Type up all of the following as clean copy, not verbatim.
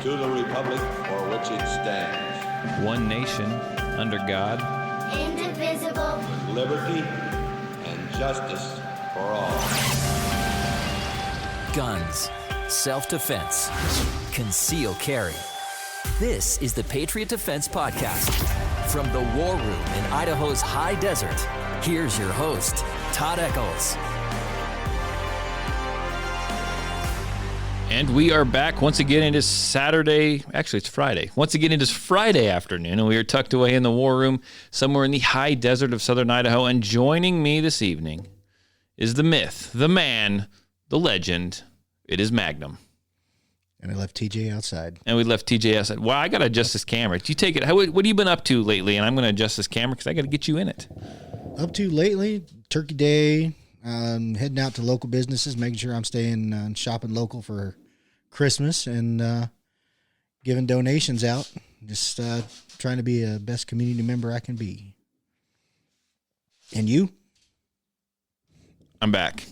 to the republic for which it stands, one nation, under God, indivisible, with liberty and justice for all. Guns, self-defense, concealed carry. This is the Patriot Defense Podcast. From the War Room in Idaho's high desert, here's your host, Todd Echols. And we are back once again. It is Saturday. Actually, it's Friday. Once again, it is Friday afternoon, and we are tucked away in the War Room somewhere in the high desert of southern Idaho. And joining me this evening is the myth, the man, the legend. It is Magnum. And I left TJ outside. And we left TJ outside. Well, I got to adjust this camera. You take it. What have you been up to lately? And I'm going to adjust this camera because I got to get you in it. Up to lately, Turkey Day, heading out to local businesses, making sure I'm staying shopping local for Christmas and giving donations out. Just trying to be a best community member I can be. And you? I'm back.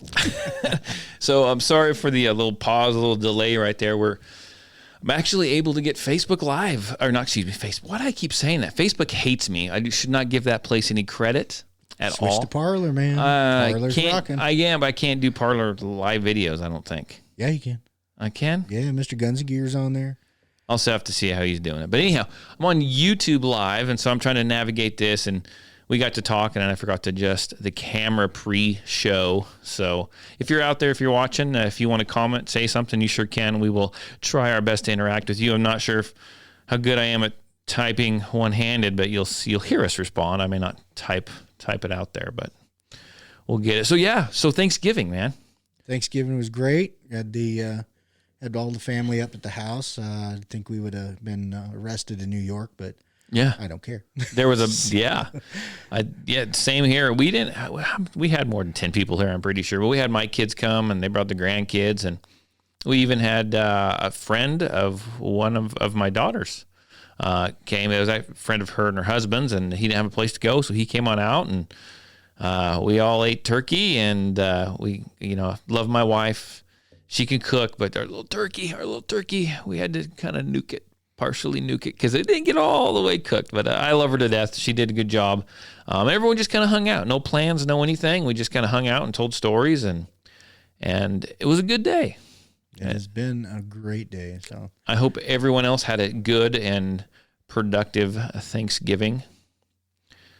So I'm sorry for the little pause, a little delay right there. I'm actually able to get Facebook Live, or not, excuse me, Facebook. Why do I keep saying that? Facebook hates me. I should not give that place any credit at all. Switch to Parler, man. Parler's rocking. I am, but I can't do Parler live videos, I don't think. Yeah, you can. I can? Yeah, Mr. Guns and Gear's on there. I'll also have to see how he's doing it. But anyhow, I'm on YouTube Live, and so I'm trying to navigate this, and we got to talking, and I forgot to adjust the camera pre-show. So if you're out there, if you're watching, if you want to comment, say something, you sure can. We will try our best to interact with you. I'm not sure how good I am at typing one-handed, but you'll hear us respond. I may not type it out there, but we'll get it. So yeah, so Thanksgiving, man. Thanksgiving was great. Had all the family up at the house. I think we would have been arrested in New York, but yeah, I don't care. There was same here. We had more than 10 people here, I'm pretty sure, but we had my kids come and they brought the grandkids, and we even had a friend of one of my daughters came. It was a friend of her and her husband's, and he didn't have a place to go, so he came on out, and we all ate turkey, and love my wife. She can cook, but our little turkey, we had to kind of partially nuke it because it didn't get all the way cooked, but I love her to death. She did a good job. Everyone just kind of hung out. No plans, no anything. We just kind of hung out and told stories, and it was a good day. It has been a great day. So I hope everyone else had a good and productive Thanksgiving.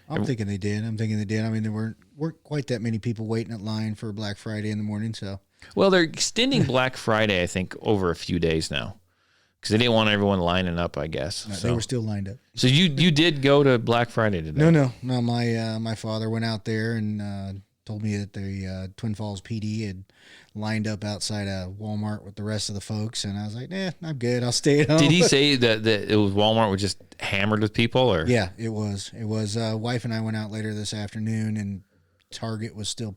I'm thinking they did. I mean, there weren't quite that many people waiting at line for Black Friday in the morning. So, well, they're extending Black Friday, I think, over a few days now because they didn't want everyone lining up, I guess. No, so. They were still lined up. So you did go to Black Friday today? No. My father went out there and told me that the Twin Falls PD had lined up outside a Walmart with the rest of the folks, and I was like, I'm good. I'll stay at home. Did he say that it was Walmart was just hammered with people? Or yeah, it was. Wife and I went out later this afternoon, and Target was still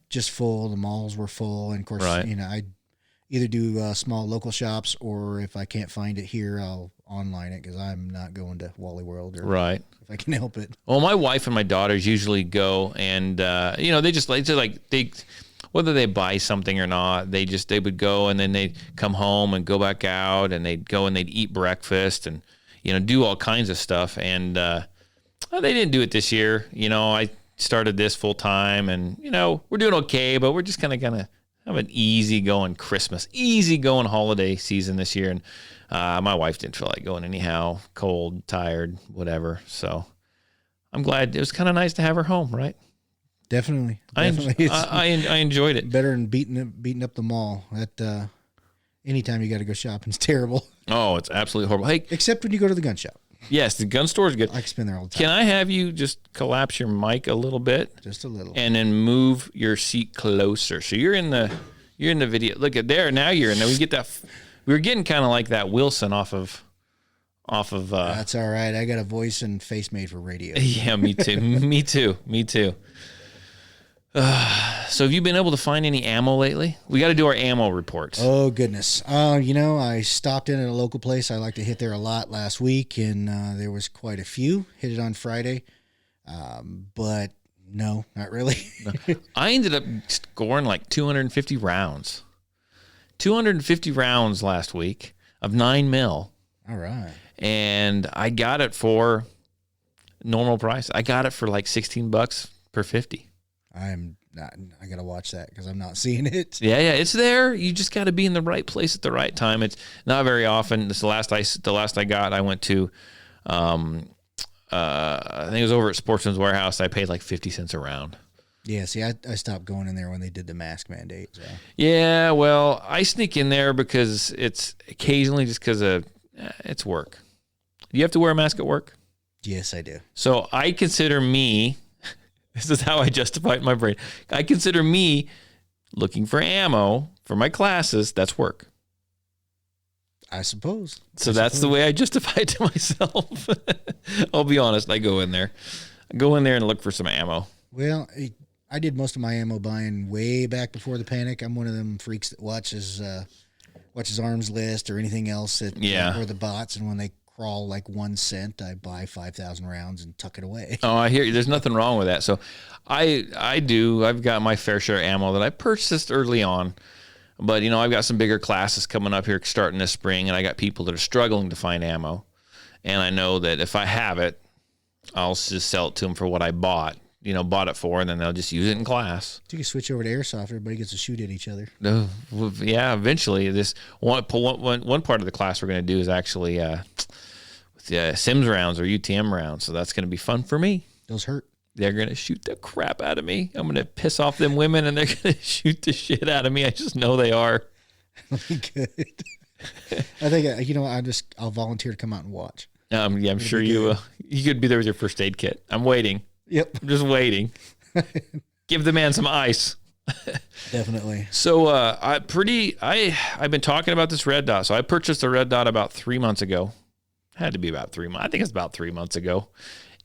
just full. The malls were full, and of course, right. I either do small local shops, or if I can't find it here, I'll online it because I'm not going to Wally World or right if I can help it. Well, my wife and my daughters usually go, and they just whether they buy something or not, they would go, and then they'd come home and go back out, and they'd go and they'd eat breakfast and do all kinds of stuff. And they didn't do it this year. I started this full time, and we're doing okay, but we're just kind of have an easy going Christmas, easy going holiday season this year. And my wife didn't feel like going anyhow, cold, tired, whatever. So I'm glad. It was kind of nice to have her home, right? Definitely. I enjoyed it. Better than beating up the mall. That anytime you got to go shopping is terrible. Oh, it's absolutely horrible. Hey, except when you go to the gun shop. Yes, the gun store is good. I can spend there all the time. Can I have you just collapse your mic a little bit? Just a little. And then move your seat closer. So you're in the video. Look at there. Now you're in there. We were getting kind of like that Wilson off of. That's all right. I got a voice and face made for radio. Yeah, me too. Me too. So have you been able to find any ammo lately? We got to do our ammo reports. Oh, goodness. I stopped in at a local place. I like to hit there a lot last week, and there was quite a few. Hit it on Friday. But no, not really. I ended up scoring like 250 rounds. 250 rounds last week. of 9mm. All right. And I got it for normal price. I got it for like $16 per 50. I'm not. I gotta watch that because I'm not seeing it. Yeah, it's there. You just got to be in the right place at the right time. It's not very often. This is the last I got. I went to, I think it was over at Sportsman's Warehouse. I paid like 50 cents a round. Yeah, see, I stopped going in there when they did the mask mandate. So. Yeah, well, I sneak in there because it's occasionally just because of it's work. Do you have to wear a mask at work? Yes, I do. So I consider me, this is how I justify it in my brain. I consider me looking for ammo for my classes. That's work. I suppose. So that's the way I justify it to myself. I'll be honest. I go in there and look for some ammo. Well, I did most of my ammo buying way back before the panic. I'm one of them freaks that watches Arms List or anything else or the bots, and when they crawl like 1 cent, I buy 5,000 rounds and tuck it away. Oh, I hear you. There's nothing wrong with that. So I've got my fair share of ammo that I purchased early on, but I've got some bigger classes coming up here starting this spring, and I got people that are struggling to find ammo, and I know that if I have it, I'll just sell it to them for what I bought it for, and then they'll just use it in class. You can switch over to airsoft. Everybody gets to shoot at each other. Yeah, eventually. This one part of the class we're going to do is actually Sims rounds or UTM rounds, so that's going to be fun for me. Those hurt. They're going to shoot the crap out of me. I'm going to piss off them women, and they're going to shoot the shit out of me. I just know they are. Good. I think I'll volunteer to come out and watch. Yeah, I'm sure you could be there with your first aid kit. I'm waiting. Yep. I'm just waiting. Give the man some ice. Definitely. So I've been talking about this red dot. So I purchased a red dot about 3 months ago. Had to be about 3 months. I think it's about 3 months ago.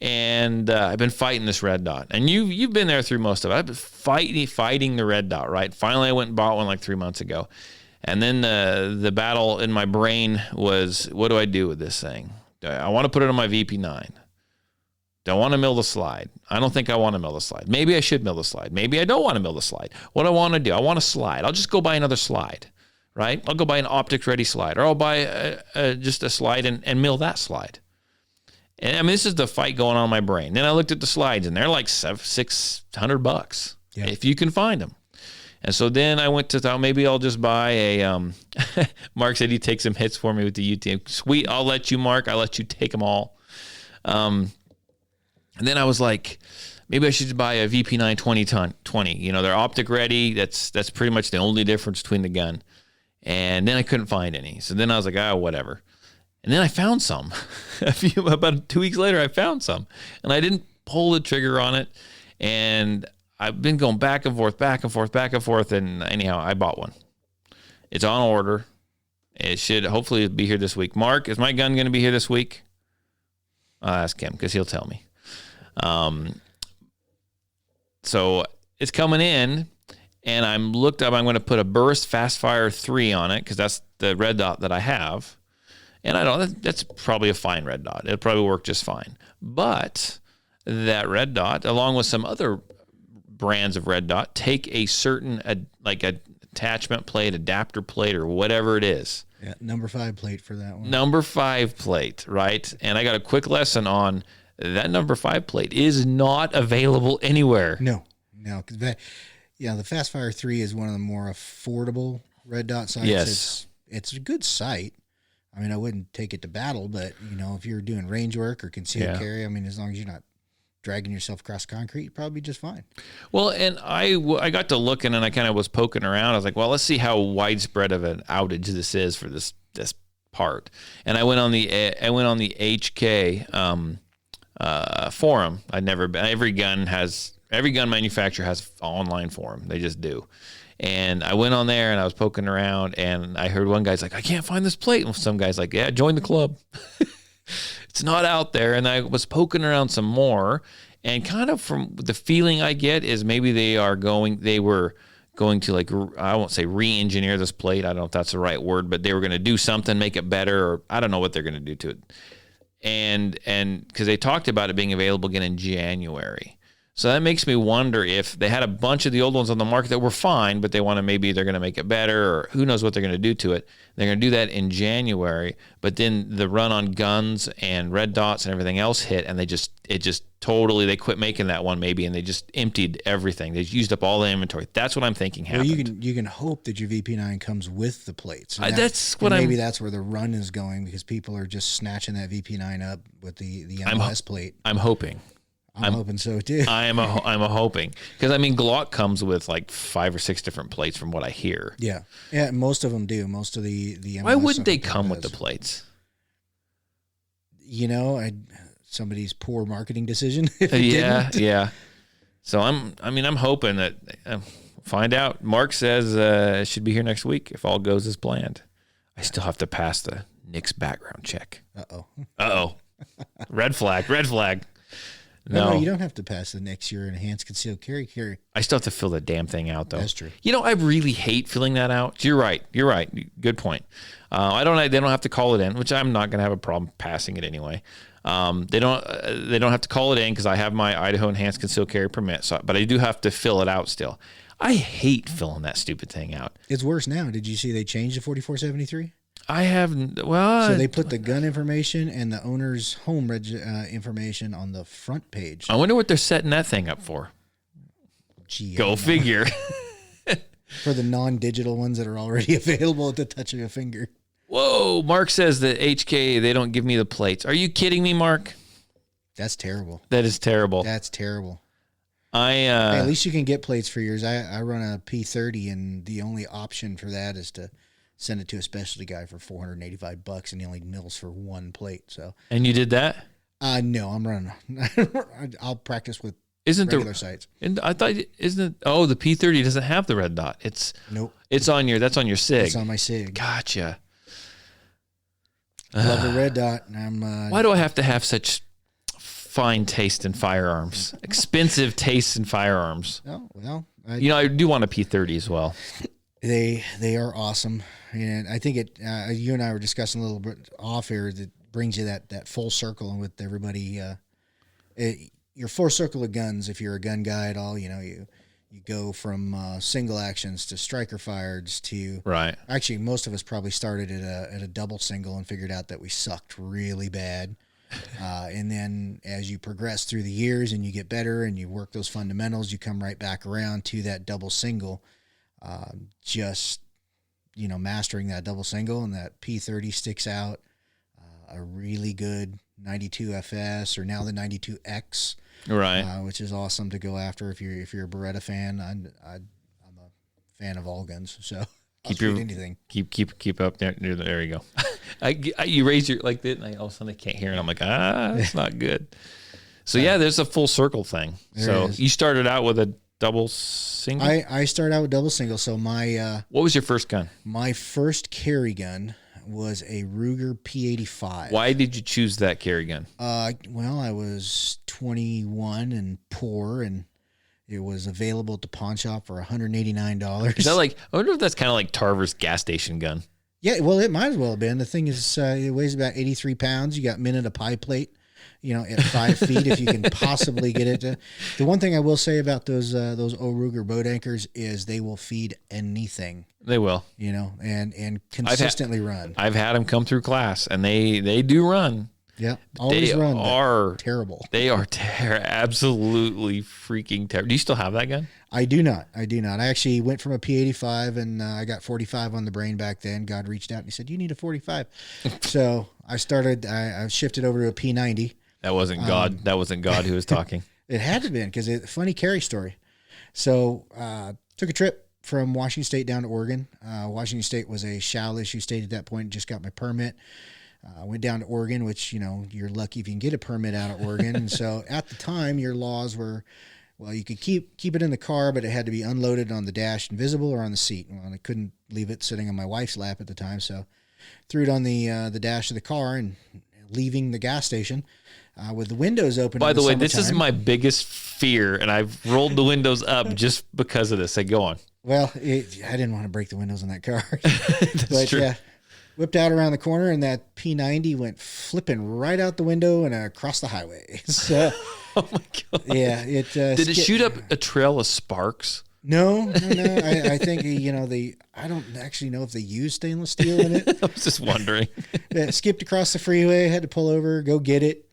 And I've been fighting this red dot. And you've been there through most of it. I've been fighting the red dot, right? Finally, I went and bought one like 3 months ago. And then the battle in my brain was, what do I do with this thing? I want to put it on my VP9. Do I want to mill the slide? I don't think I want to mill the slide. Maybe I should mill the slide. Maybe I don't want to mill the slide. What do I want to do? I want a slide. I'll just go buy another slide, right? I'll go buy an optics-ready slide, or I'll buy just a slide and mill that slide. And I mean, this is the fight going on in my brain. Then I looked at the slides, and they're like $600 if you can find them. And so then I went to thought maybe I'll just buy a. Mark said he'd take some hits for me with the UTM. Sweet, I'll let you, Mark. I'll let you take them all. And then I was like, maybe I should buy a VP9 2020. They're optic ready. That's pretty much the only difference between the gun. And then I couldn't find any. So then I was like, whatever. And then I found some. About 2 weeks later, I found some. And I didn't pull the trigger on it. And I've been going back and forth. And anyhow, I bought one. It's on order. It should hopefully be here this week. Mark, is my gun going to be here this week? I'll ask him because he'll tell me. So it's coming in, and I'm going to put a Burst Fastfire 3 on it because that's the red dot that I have. And that's probably a fine red dot. It'll probably work just fine. But that red dot, along with some other brands of red dot, take a certain attachment plate, adapter plate, or whatever it is. Yeah, number 5 plate for that one. Number 5 plate, right? And I got a quick lesson on that number 5 plate is not available anywhere. No. Cause the Fastfire 3 is one of the more affordable red dot sights. Yes. It's a good sight. I mean, I wouldn't take it to battle, but if you're doing range work or concealed carry, I mean, as long as you're not dragging yourself across concrete, you'd probably be just fine. Well, and I got to looking, and I kind of was poking around. I was like, well, let's see how widespread of an outage this is for this part. And I went on the HK forum. I'd never been. Every gun manufacturer has an online forum. They just do. And I went on there and I was poking around, and I heard one guy's like, I can't find this plate. And some guy's like, yeah, join the club. It's not out there. And I was poking around some more, and kind of from the feeling I get is maybe they were going to, I won't say re-engineer this plate. I don't know if that's the right word, but they were going to do something, make it better, or I don't know what they're going to do to it. And because they talked about it being available again in January. So that makes me wonder if they had a bunch of the old ones on the market that were fine, but they want to, maybe they're going to make it better, or who knows what they're going to do to it. They're going to do that in January, but then the run on guns and red dots and everything else hit, and they quit making that one maybe, and they just emptied everything. They used up all the inventory. That's what I'm thinking happened. Well, you can hope that your VP9 comes with the plates. That's where the run is going, because people are just snatching that VP9 up with the MLS plate. I'm hoping. I'm hoping so too. I'm hoping, because I mean Glock comes with like 5 or 6 different plates from what I hear. Yeah, most of them do. Most of the MLS. Why wouldn't they come with the plates? Somebody's poor marketing decision. Yeah. So I'm hoping that find out. Mark says it should be here next week if all goes as planned. I still have to pass the NICS background check. Uh-oh. Red flag. No, you don't have to pass the next year enhanced concealed carry. I still have to fill the damn thing out, though. That's true. I really hate filling that out. You're right. Good point. They don't have to call it in, which I'm not going to have a problem passing it anyway. They don't have to call it in because I have my Idaho enhanced concealed carry permit. But I do have to fill it out still. I hate filling that stupid thing out. It's worse now. Did you see they changed the 4473? I have. Well, so they put the gun information and the owner's home information on the front page. I wonder what they're setting that thing up for. Gee, go figure. For the non-digital ones that are already available at the touch of a finger. Whoa! Mark says that HK, they don't give me the plates. Are you kidding me, Mark? That's terrible. That is terrible. That's terrible. Hey, at least you can get plates for yours. I run a P30, and the only option for that is to send it to a specialty guy for $485, and he only mills for one plate. So. And you did that? No, I'm running. I'll practice with regular sites. And I thought, isn't it? Oh, the P30 doesn't have the red dot. Nope. That's on your SIG. It's on my SIG. Gotcha. Love the red dot. Why do I have to have such fine taste in firearms? Expensive taste in firearms. Oh, well. I do want a P30 as well. They are awesome, and I think you and I were discussing a little bit off air that brings you that full circle, and with everybody, your full circle of guns. If you're a gun guy at all, you go from single actions to striker fireds to right. Actually, most of us probably started at a double single and figured out that we sucked really bad. And then as you progress through the years and you get better and you work those fundamentals, you come right back around to that double single. Mastering that double single, and that P30 sticks out. A really good 92 FS, or now the 92X, right? Which is awesome to go after if you're a Beretta fan. I'm a fan of all guns, so anything. Keep up there. There you go. You raise your like that, and all of a sudden I can't hear it. I'm like, that's not good. So yeah, there's a full circle thing. So you started out with a double single? I started out with double single. So my what was your first gun? My first carry gun was a Ruger P85. Why did you choose that carry gun? Well, I was 21 and poor, and it was available at the pawn shop for $189. Is that like? I wonder if that's kind of like Tarver's gas station gun. Yeah, well, it might as well have been. The thing is, it weighs about 83 pounds. You got minute of pie plate. At 5 feet, if you can possibly get it to. The one thing I will say about those old Ruger boat anchors is they will feed anything. They will. And consistently run. I've had them come through class, and they do run. Yeah, always they run. Are terrible. They are absolutely freaking terrible. Do you still have that gun? I do not. I actually went from a P85, and I got 45 on the brain back then. God reached out and he said, "You need a 45." So I shifted over to a P90. That wasn't God. That wasn't God who was talking. It had to be, because it's a funny carry story. So took a trip from Washington State down to Oregon. Washington State was a shall issue state at that point. Just got my permit. Went down to Oregon, which, you're lucky if you can get a permit out of Oregon. And so at the time, your laws were, well, you could keep it in the car, but it had to be unloaded on the dash and visible, or on the seat. Well, I couldn't leave it sitting on my wife's lap at the time, so threw it on the dash of the car, and leaving the gas station with the windows open. By the way, this is my biggest fear, and I've rolled the windows up just because of this. Go on. Well, I didn't want to break the windows on that car. That's true. Yeah. Whipped out around the corner, and that P90 went flipping right out the window and across the highway. So, Oh my God. yeah, it Did it shoot up a trail of sparks? No. I think I don't actually know if they use stainless steel in it. I was just wondering. It skipped across the freeway, had to pull over, go get it.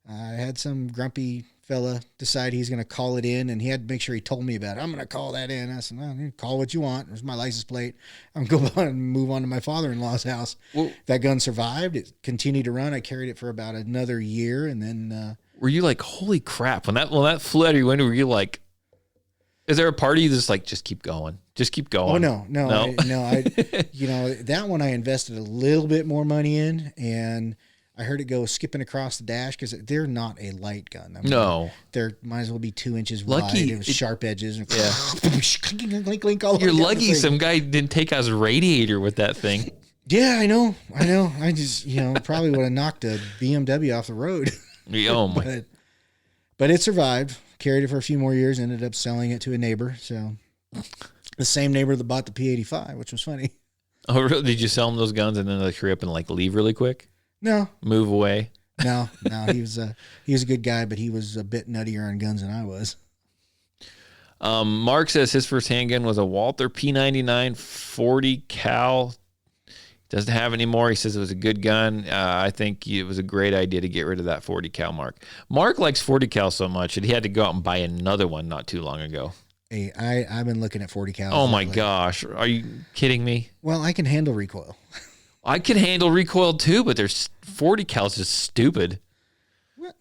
I had some grumpy fella decide he's going to call it in, and he had to make sure he told me about it. I'm going to call that in. I said, well, call what you want. There's my license plate. I'm going to go on and move on to my father-in-law's house. Well, that gun survived. It continued to run. I carried it for about another year, and then were you like, holy crap? When that flew out of your window, were you like, is there a party that's like, just keep going? Just keep going. Oh, no. I that one I invested a little bit more money in, and I heard it go skipping across the dash because they're not a light gun. I mean, no. They're might as well be 2 inches Lucky wide. It was sharp edges. And Yeah. clink, all the way You're down the lucky thing. some guy didn't take out his radiator with that thing. Yeah, I know. I just, probably would have knocked a BMW off the road. Oh my. But it survived. Carried it for a few more years. Ended up selling it to a neighbor. So the same neighbor that bought the P85, which was funny. Oh, really? Did you sell him those guns and then like hurry up and like leave really quick? No. Move away? No. He was a good guy, but he was a bit nuttier on guns than I was. Mark says his first handgun was a Walther P99 40 cal. Doesn't have any more. He says it was a good gun. I think it was a great idea to get rid of that 40 cal, Mark. Mark likes 40 cal so much that he had to go out and buy another one not too long ago. Hey, I've been looking at 40 cal. Oh my gosh. Are you kidding me? Well, I can handle recoil. I can handle recoil too, but there's 40 cal is just stupid.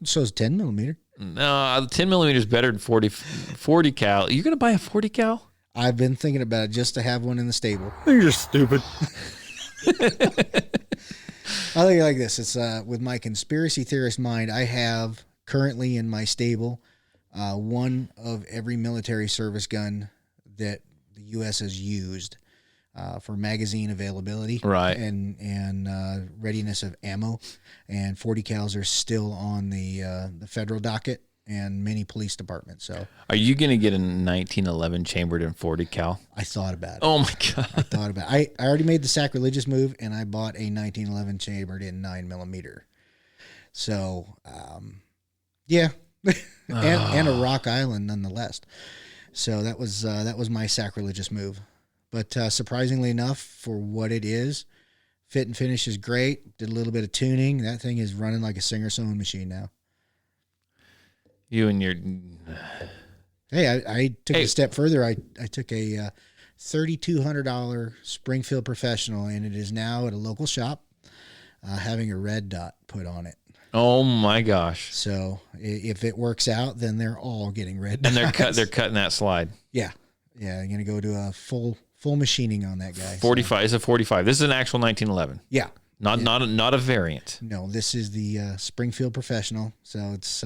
So is 10 millimeter. No, 10 millimeter is better than 40 cal. You're going to buy a 40 cal? I've been thinking about it just to have one in the stable. You're stupid. I think like this. It's with my conspiracy theorist mind, I have currently in my stable one of every military service gun that the U.S. has used for magazine availability, right, and readiness of ammo. And 40 cals are still on the federal docket and many police departments. So, are you going to get a 1911 chambered in 40 cal? I thought about it. Oh my god! I thought about it. I already made the sacrilegious move, and I bought a 1911 chambered in 9 millimeter. So, yeah, and a Rock Island nonetheless. So that was my sacrilegious move. But surprisingly enough, for what it is, fit and finish is great. Did a little bit of tuning. That thing is running like a Singer sewing machine now. You and your... Hey, I took it a step further. I took a $3,200 Springfield Professional, and it is now at a local shop having a red dot put on it. Oh my gosh! So if it works out, then they're all getting red dots. And they're cutting that slide. Yeah. I'm gonna go to a full machining on that guy. 45. So. It's a 45. This is an actual 1911. Yeah. Not a variant. No, this is the Springfield Professional. So it's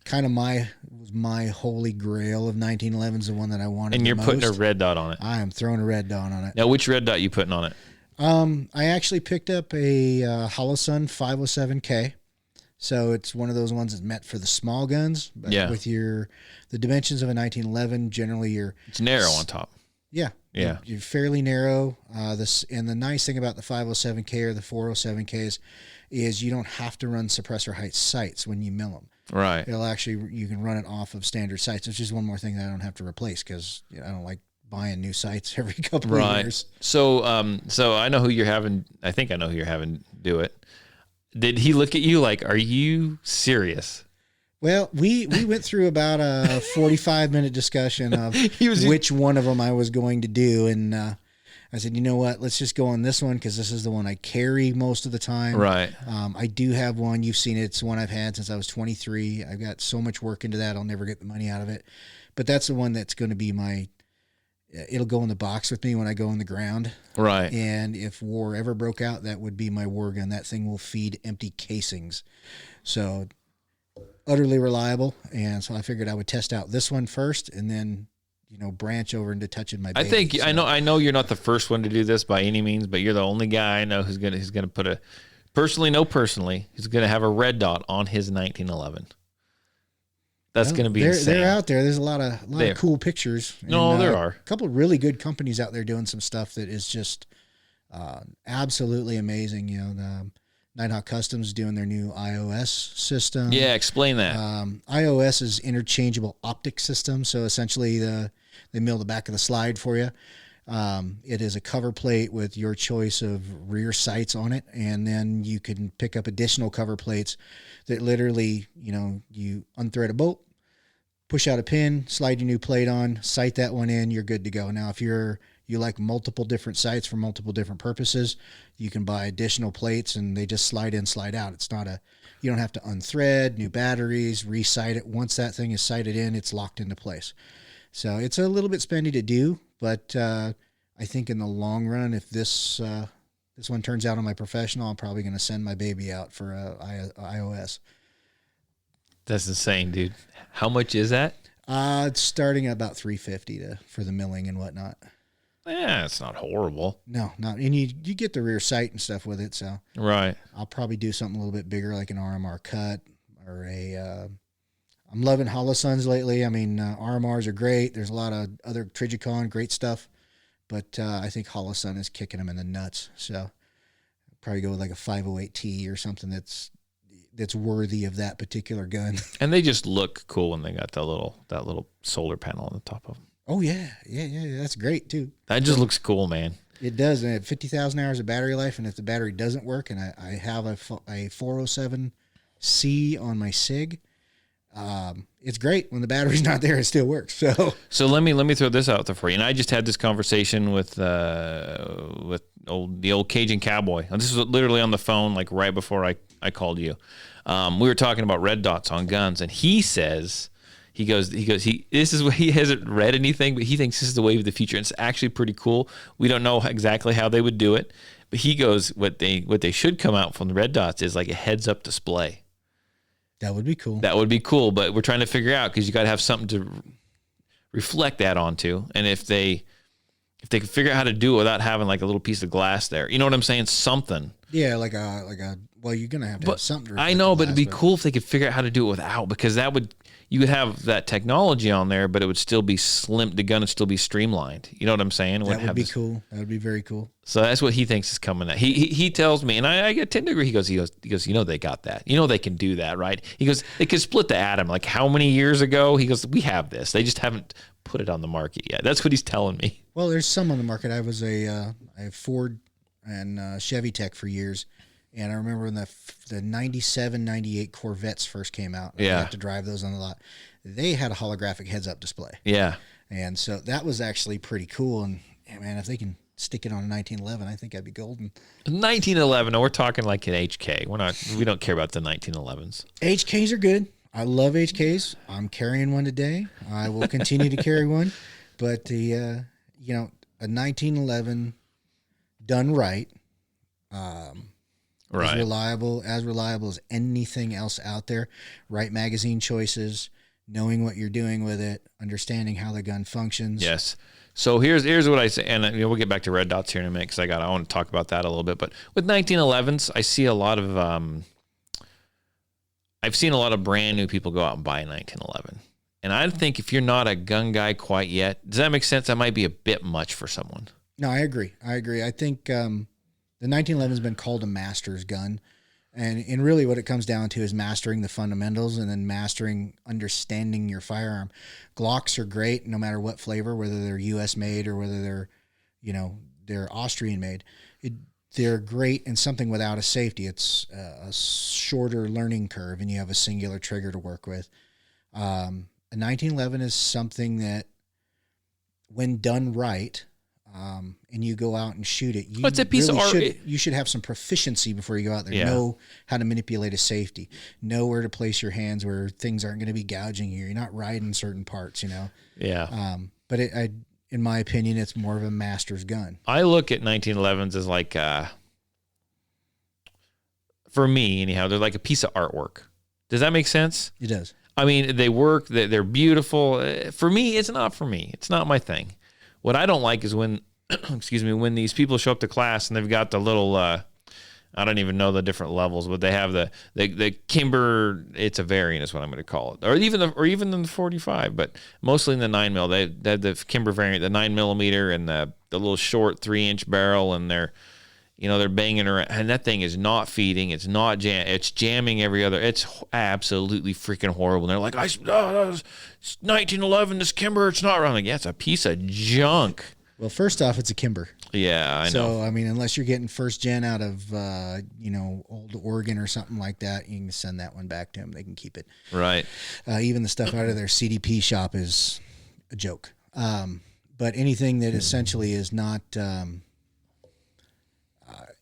kind of my holy grail of 1911s, the one that I wanted. And you're the putting most. a red dot on it. I am throwing a red dot on it. Now, which red dot you putting on it? I actually picked up a Holosun 507K. So it's one of those ones that's meant for the small guns. But with the dimensions of a 1911, generally it's narrow on top. Yeah. Yeah. You're fairly narrow. And the nice thing about the 507K or the 407Ks is you don't have to run suppressor height sights when you mill them. Right. You can run it off of standard sights, which is one more thing that I don't have to replace because I don't like buying new sights every couple of years. So I know who you're having. I think I know who you're having do it. Did he look at you like, are you serious? Well, we went through about a 45-minute discussion of which one of them I was going to do. And I said, you know what, let's just go on this one because this is the one I carry most of the time. Right. I do have one. You've seen it. It's one I've had since I was 23. I've got so much work into that. I'll never get the money out of it. But that's the one that's going to be it'll go in the box with me when I go in the ground. Right. And if war ever broke out, that would be my war gun. That thing will feed empty casings. So utterly reliable. And so I figured I would test out this one first and then, branch over into touching my baby. I know you're not the first one to do this by any means, but you're the only guy I know who's going to put who's going to have a red dot on his 1911. That's going to be insane. They're out there. There's a lot of cool pictures. No, there are a couple of really good companies out there doing some stuff that is just Absolutely amazing. You know, the Nighthawk Customs doing their new iOS system. Yeah, explain that. iOS is interchangeable optic system. So essentially they mill the back of the slide for you. It is a cover plate with your choice of rear sights on it. And then you can pick up additional cover plates that literally, you know, you unthread a bolt, push out a pin, slide your new plate on, sight that one in, you're good to go. Now, if you like multiple different sights for multiple different purposes, you can buy additional plates and they just slide in, slide out. It's not you don't have to unthread, new batteries, resight it. Once that thing is sighted in, it's locked into place. So it's a little bit spendy to do, but I think in the long run, if this one turns out on my professional, I'm probably going to send my baby out for iOS. That's insane, dude. How much is that? It's starting at about $350 for the milling and whatnot. Yeah, it's not horrible. No, not, and you get the rear sight and stuff with it. So Right. I'll probably do something a little bit bigger, like an RMR cut or I'm loving Holosuns lately. I mean, RMRs are great. There's a lot of other Trigicon, great stuff, but I think Holosun is kicking them in the nuts. So I'll probably go with like a 508T or something that's worthy of that particular gun. And they just look cool when they got that little solar panel on the top of them. Oh yeah. That's great too. That just looks cool, man. It does. And at 50,000 hours of battery life, and if the battery doesn't work, and I have a 407C on my SIG, it's great when the battery's not there. It still works. So let me throw this out there for you. And I just had this conversation with the old Cajun cowboy. And this was literally on the phone, like right before I called you. We were talking about red dots on guns, and he says. He this is what he hasn't read anything, but he thinks this is the wave of the future. And it's actually pretty cool. We don't know exactly how they would do it, but he goes, what they should come out from the red dots is like a heads up display. that would be cool. That would be cool, but we're trying to figure out because you got to have something to reflect that onto. And if they can figure out how to do it without having like a little piece of glass there, you know what I'm saying? Something. Yeah, like a. Well, you're gonna have to have something. To I know, but glass, it'd be cool if they could figure out how to do it without, because you would have that technology on there, but it would still be slim. The gun would still be streamlined. You know what I'm saying? That would be cool. That would be very cool. So that's what he thinks is coming. He tells me, and I tend to agree. He goes, you know, they got that. You know, they can do that, right? He goes, they could split the atom. Like how many years ago? He goes, we have this. They just haven't put it on the market yet. That's what he's telling me. Well, there's some on the market. I was a Ford and Chevy tech for years. And I remember when the 97, 98 Corvettes first came out. I got to drive those on the lot. They had a holographic heads-up display. Yeah. And so that was actually pretty cool. And, man, if they can stick it on a 1911, I think I'd be golden. 1911. No, we're talking like an HK. We don't care about the 1911s. HKs are good. I love HKs. I'm carrying one today. I will continue to carry one. But a 1911 done right, right. as reliable as anything else out there. Right magazine choices, knowing what you're doing with it, understanding how the gun functions. Yes. So here's what I say, and we'll get back to red dots here in a minute because I want to talk about that a little bit. But with 1911s, I see a lot of I've seen a lot of brand new people go out and buy a 1911. And I think if you're not a gun guy quite yet, does that make sense? That might be a bit much for someone. No, I agree. I think the 1911 has been called a master's gun. And really what it comes down to is mastering the fundamentals and then understanding your firearm. Glocks are great no matter what flavor, whether they're U.S. made or whether they're Austrian made. They're great in something without a safety. It's a shorter learning curve and you have a singular trigger to work with. A 1911 is something that when done right, and you go out and shoot it, it's a piece of art. You should have some proficiency before you go out there. Yeah. Know how to manipulate a safety. Know where to place your hands where things aren't going to be gouging you. You're not riding certain parts, Yeah. But in my opinion, it's more of a master's gun. I look at 1911s as like, for me anyhow, they're like a piece of artwork. Does that make sense? It does. I mean, they work, they're beautiful. For me, it's not for me. It's not my thing. What I don't like is when, when these people show up to class and they've got the little, I don't even know the different levels, but they have the Kimber. It's a variant, is what I'm going to call it, or even in the 45, but mostly in the 9mm. They have the Kimber variant, the 9mm, and the little short 3-inch barrel, and they're they're banging around, and that thing is not feeding. It's not it's jamming every other. It's absolutely freaking horrible. And they're like, it's 1911, this Kimber, it's not running. Yeah, it's a piece of junk. Well, first off, it's a Kimber. Yeah, I know. So, I mean, unless you're getting first gen out of, old Oregon or something like that, you can send that one back to them. They can keep it. Right. Even the stuff out of their CDP shop is a joke. But anything that essentially is not,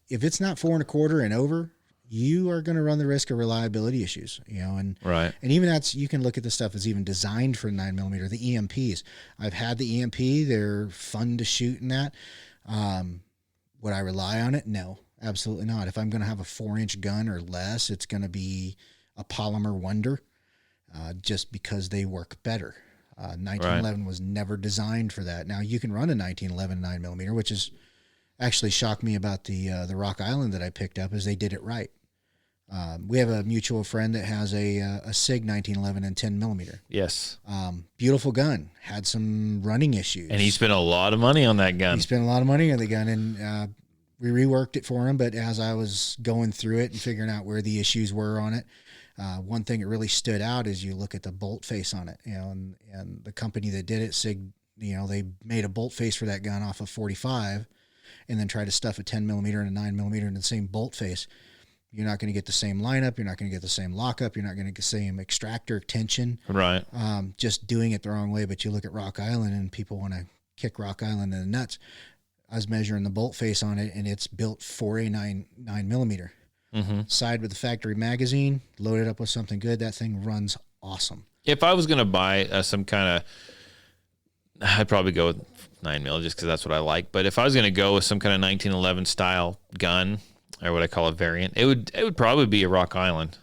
if it's not 4 1/4 and over, you are going to run the risk of reliability issues, and right. And even you can look at the stuff that's even designed for 9mm, the EMPs. I've had the EMP. They're fun to shoot in that. Would I rely on it? No, absolutely not. If I'm going to have a 4-inch gun or less, it's going to be a polymer wonder, just because they work better. 1911 was never designed for that. Now you can run a 1911 9mm, which is actually shocked me about the Rock Island that I picked up, is they did it right. We have a mutual friend that has a SIG 1911 and 10mm. Yes. Beautiful gun. Had some running issues. And he spent a lot of money on that gun. He spent a lot of money on the gun, and we reworked it for him. But as I was going through it and figuring out where the issues were on it, one thing that really stood out is you look at the bolt face on it, and the company that did it, SIG, they made a bolt face for that gun off of 45, and then tried to stuff a 10mm and a 9mm in the same bolt face. You're not going to get the same lineup. You're not going to get the same lockup. You're not going to get the same extractor tension. Right. Just doing it the wrong way. But you look at Rock Island, and people want to kick Rock Island in the nuts. I was measuring the bolt face on it, and it's built for a 9mm. Mm-hmm. Side with the factory magazine, loaded up with something good. That thing runs awesome. If I was going to buy some kind of, I'd probably go with 9mm just because that's what I like. But if I was going to go with some kind of 1911 style gun, or what I call a variant, it would probably be a Rock Island.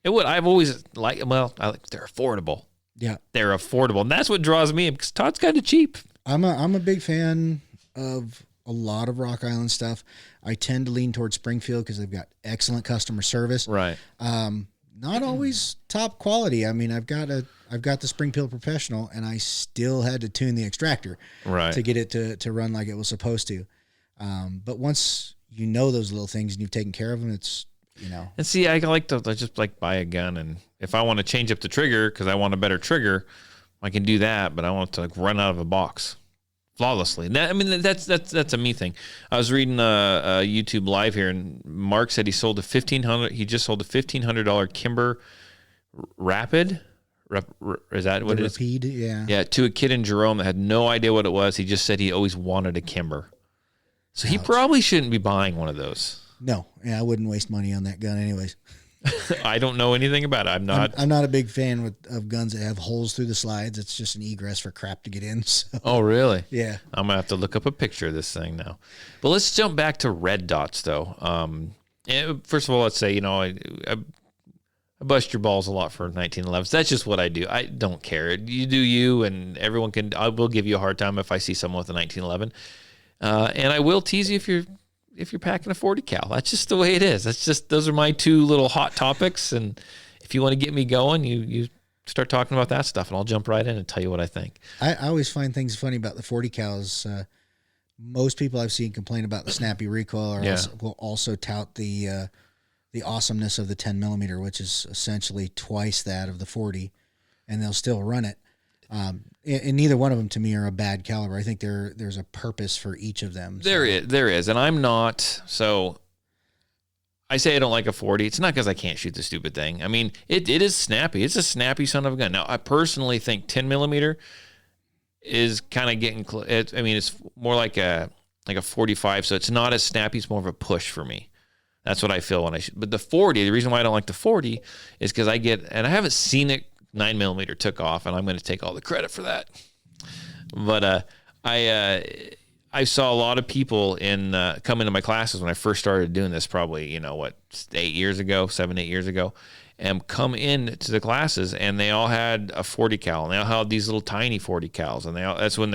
It would. I've always liked. Well, they're affordable. Yeah, they're affordable, and that's what draws me in, because Todd's kind of cheap. I'm a big fan of a lot of Rock Island stuff. I tend to lean towards Springfield because they've got excellent customer service. Right. Not always top quality. I mean, I've got the Springfield Professional, and I still had to tune the extractor to get it to run like it was supposed to. But once you know those little things and you've taken care of them, it's, And see, I just buy a gun, and if I want to change up the trigger because I want a better trigger, I can do that. But I want to run out of a box flawlessly. That's a me thing. I was reading a YouTube live here, and Mark said he just sold a $1,500 Kimber Rapid. Is that what it is? Rapide, yeah. Yeah, to a kid in Jerome that had no idea what it was. He just said he always wanted a Kimber. So he probably shouldn't be buying one of those. No, I wouldn't waste money on that gun anyways. I don't know anything about it. I'm not a big fan of guns that have holes through the slides. It's just an egress for crap to get in. So. Oh, really? Yeah. I'm going to have to look up a picture of this thing now. But let's jump back to red dots, though. First of all, let's say, I bust your balls a lot for 1911s. That's just what I do. I don't care. You do you, and everyone can. I will give you a hard time if I see someone with a 1911. And I will tease you if you're packing a 40 cal. That's just the way it is. Those are my two little hot topics. And if you want to get me going, you start talking about that stuff, and I'll jump right in and tell you what I think. I always find things funny about the 40 cals. Most people I've seen complain about the snappy recoil, will also tout the awesomeness of the 10mm, which is essentially twice that of the 40, and they'll still run it. And neither one of them to me are a bad caliber. I think there's a purpose for each of them. So. There is, and I'm not. So I say I don't like a 40. It's not because I can't shoot the stupid thing. I mean, it is snappy. It's a snappy son of a gun. Now, I personally think 10mm is kind of getting. It's more like a 45. So it's not as snappy. It's more of a push for me. That's what I feel when I shoot. But the 40, the reason why I don't like the 40 is because I haven't seen it. 9mm took off, and I'm going to take all the credit for that. But I saw a lot of people come into my classes when I first started doing this, probably 7-8 years ago, and come in to the classes, and they all had a 40 cal, and they all had these little tiny 40 cals, and that's when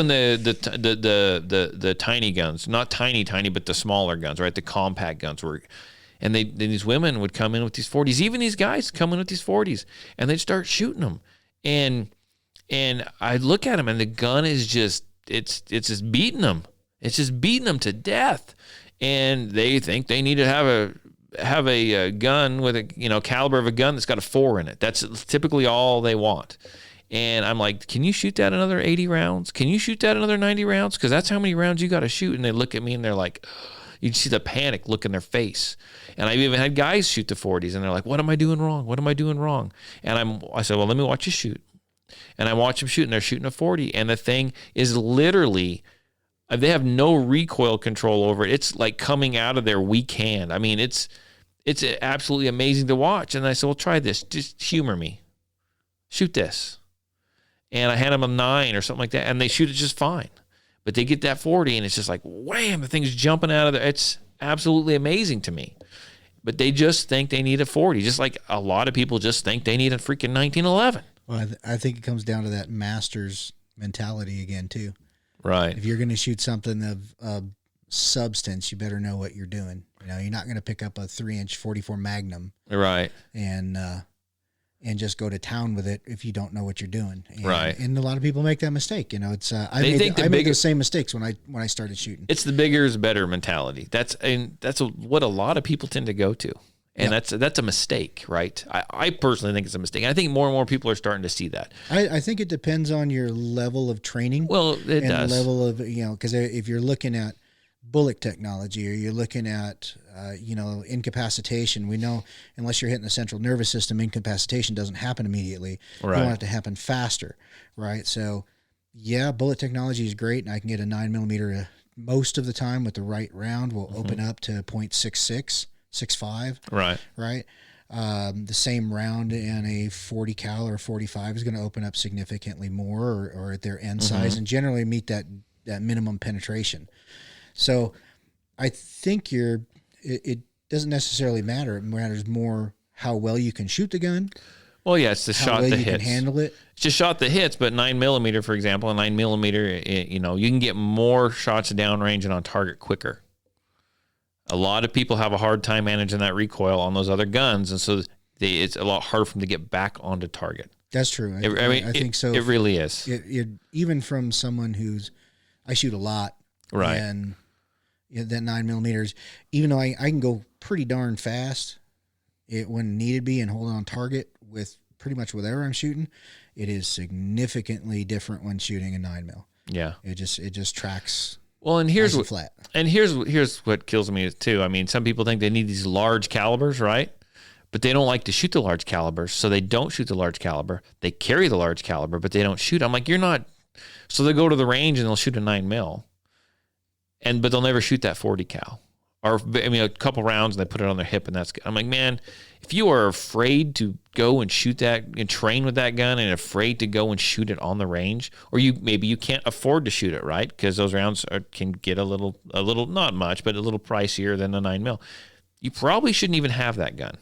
the tiny guns, not tiny, but the smaller guns, right, the compact guns were. And these women would come in with these 40s. Even these guys come in with these 40s, and they'd start shooting them. And I look at them, and the gun is just it's just beating them. It's just beating them to death. and they think they need to have a gun with a caliber of a gun that's got a 4 in it. That's typically all they want. And I'm like, can you shoot that another 80 rounds? Can you shoot that another 90 rounds? Because that's how many rounds you got to shoot. And they look at me and they're like, you see the panic look in their face. And I've even had guys shoot the 40s and they're like, what am I doing wrong? What am I doing wrong? And I said, well, let me watch you shoot. And I watch them shoot, and they're shooting a 40. And the thing is literally, they have no recoil control over it. It's like coming out of their weak hand. I mean, it's absolutely amazing to watch. And I said, well, try this. Just humor me. Shoot this. And I had them a 9 or something like that, and they shoot it just fine. But they get that 40, and it's just like, wham, the thing's jumping out of there. It's absolutely amazing to me. But they just think they need a 40, just like a lot of people just think they need a freaking 1911. Well, I think it comes down to that master's mentality again, too. Right. If you're going to shoot something of substance, you better know what you're doing. You're not going to pick up a 3-inch 44 Magnum. Right. And just go to town with it if you don't know what you're doing. Right. And a lot of people make that mistake. It's I made the same mistakes when I started shooting. It's the bigger is better mentality. That's what a lot of people tend to go to. And that's a mistake, right? I personally think it's a mistake. And I think more and more people are starting to see that. I think it depends on your level of training. Well, it does. Level of, because if you're looking at bullet technology, or you're looking at, incapacitation. We know unless you're hitting the central nervous system, incapacitation doesn't happen immediately. Right. You want it to happen faster, right? So, yeah, bullet technology is great, and I can get a 9mm most of the time with the right round. Will open up to .66, 6.5. Right. Right. The same round in a 40 cal or 45 is going to open up significantly more, or at their end size, and generally meet that minimum penetration. So I think it doesn't necessarily matter. It matters more how well you can shoot the gun. Well, yeah, it's the shot that hits. How well you can handle it. It's just shot that hits, but 9mm, for example, a 9mm, you can get more shots downrange and on target quicker. A lot of people have a hard time managing that recoil on those other guns, and so it's a lot harder for them to get back onto target. That's true. I think so. It really is. Even from someone I shoot a lot. Right. And that 9mm, even though I can go pretty darn fast when needed be and hold on target with pretty much whatever I'm shooting, it is significantly different when shooting a 9mm. Yeah. It just tracks. Well, and here's what flat. And here's what kills me too. I mean, some people think they need these large calibers, right? But they don't like to shoot the large calibers, so they don't shoot the large caliber. They carry the large caliber, but they don't shoot. I'm like, you're not. So they go to the range and they'll shoot a 9mm. But they'll never shoot that 40 cal, or a couple rounds and they put it on their hip, and that's good. I'm like, man, if you are afraid to go and shoot that and train with that gun, and afraid to go and shoot it on the range, or maybe you can't afford to shoot it, right? Because those rounds can get a little, not much, but a little pricier than a 9mm. You probably shouldn't even have that gun,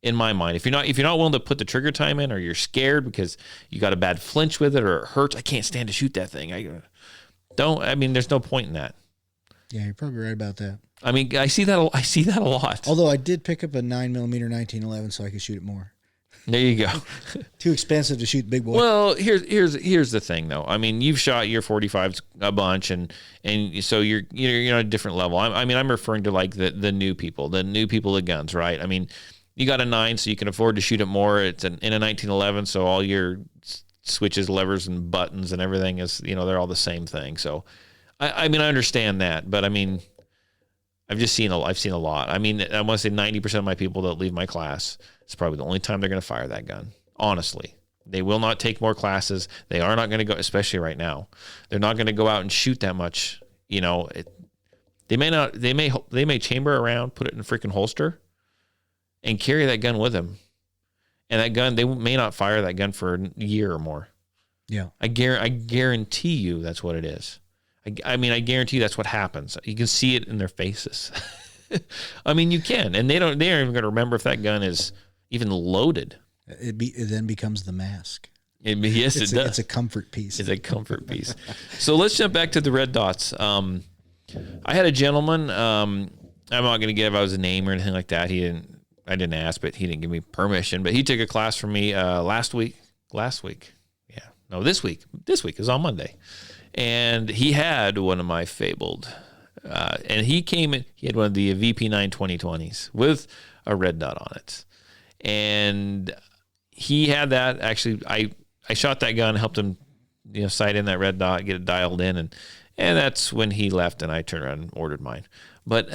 in my mind. If you're not willing to put the trigger time in, or you're scared because you got a bad flinch with it, or it hurts, I can't stand to shoot that thing. There's no point in that. Yeah, you're probably right about that. I mean, I see that a lot. Although I did pick up a 9mm 1911 so I could shoot it more. There you go. Too expensive to shoot big boy. Well, here's the thing though. I mean, you've shot your 45s a bunch, and so you're on a different level. I'm referring to like the new people with guns, right? I mean, you got a 9, so you can afford to shoot it more. It's in a 1911, so all your switches, levers, and buttons and everything is they're all the same thing. So. I understand that, but I mean, I've seen a lot. I mean, I want to say 90% of my people that leave my class, it's probably the only time they're going to fire that gun. Honestly, they will not take more classes. They are not going to go, especially right now. They're not going to go out and shoot that much. They may not. They may chamber around, put it in a freaking holster, and carry that gun with them. And that gun, they may not fire that gun for a year or more. Yeah, I guarantee you that's what it is. I guarantee you that's what happens. You can see it in their faces. I mean, you can, and they aren't even going to remember if that gun is even loaded. It then becomes the mask. Yes, it does. It's a comfort piece. It's a comfort piece. So let's jump back to the red dots. I had a gentleman. I'm not going to give out his name or anything like that. I didn't ask, but he didn't give me permission. But he took a class from me last week. Yeah, no, this week. This week is on Monday. And he had one of my fabled And he came in, he had one of the VP9 2020s with a red dot on it. And he had that. Actually, I shot that gun, helped him, sight in that red dot, get it dialed in. And that's when he left and I turned around and ordered mine. But,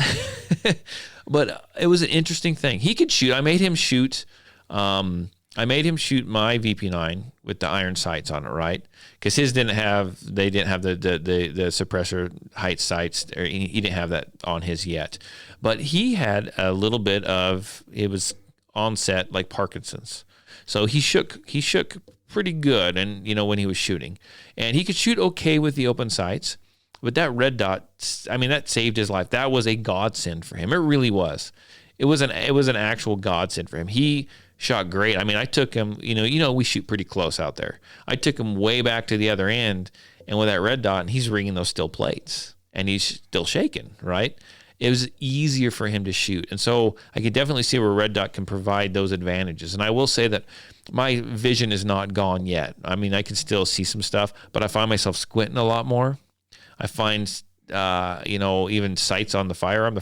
but it was an interesting thing. He could shoot. I made him shoot my VP9 with the iron sights on it, right? Because his didn't have the suppressor height sights, or he didn't have that on his yet. But he had a little bit of, it was onset like Parkinson's. So he shook pretty good, and when he was shooting, and he could shoot okay with the open sights. But that red dot, that saved his life. That was a godsend for him. It really was. It was an actual godsend for him. He shot great. I took him, we shoot pretty close out there. I took him way back to the other end, and with that red dot, and he's ringing those steel plates, and he's still shaking, right? It was easier for him to shoot. And so I could definitely see where red dot can provide those advantages. And I will say that my vision is not gone yet. I can still see some stuff, but I find myself squinting a lot more. I find, even sights on the firearm,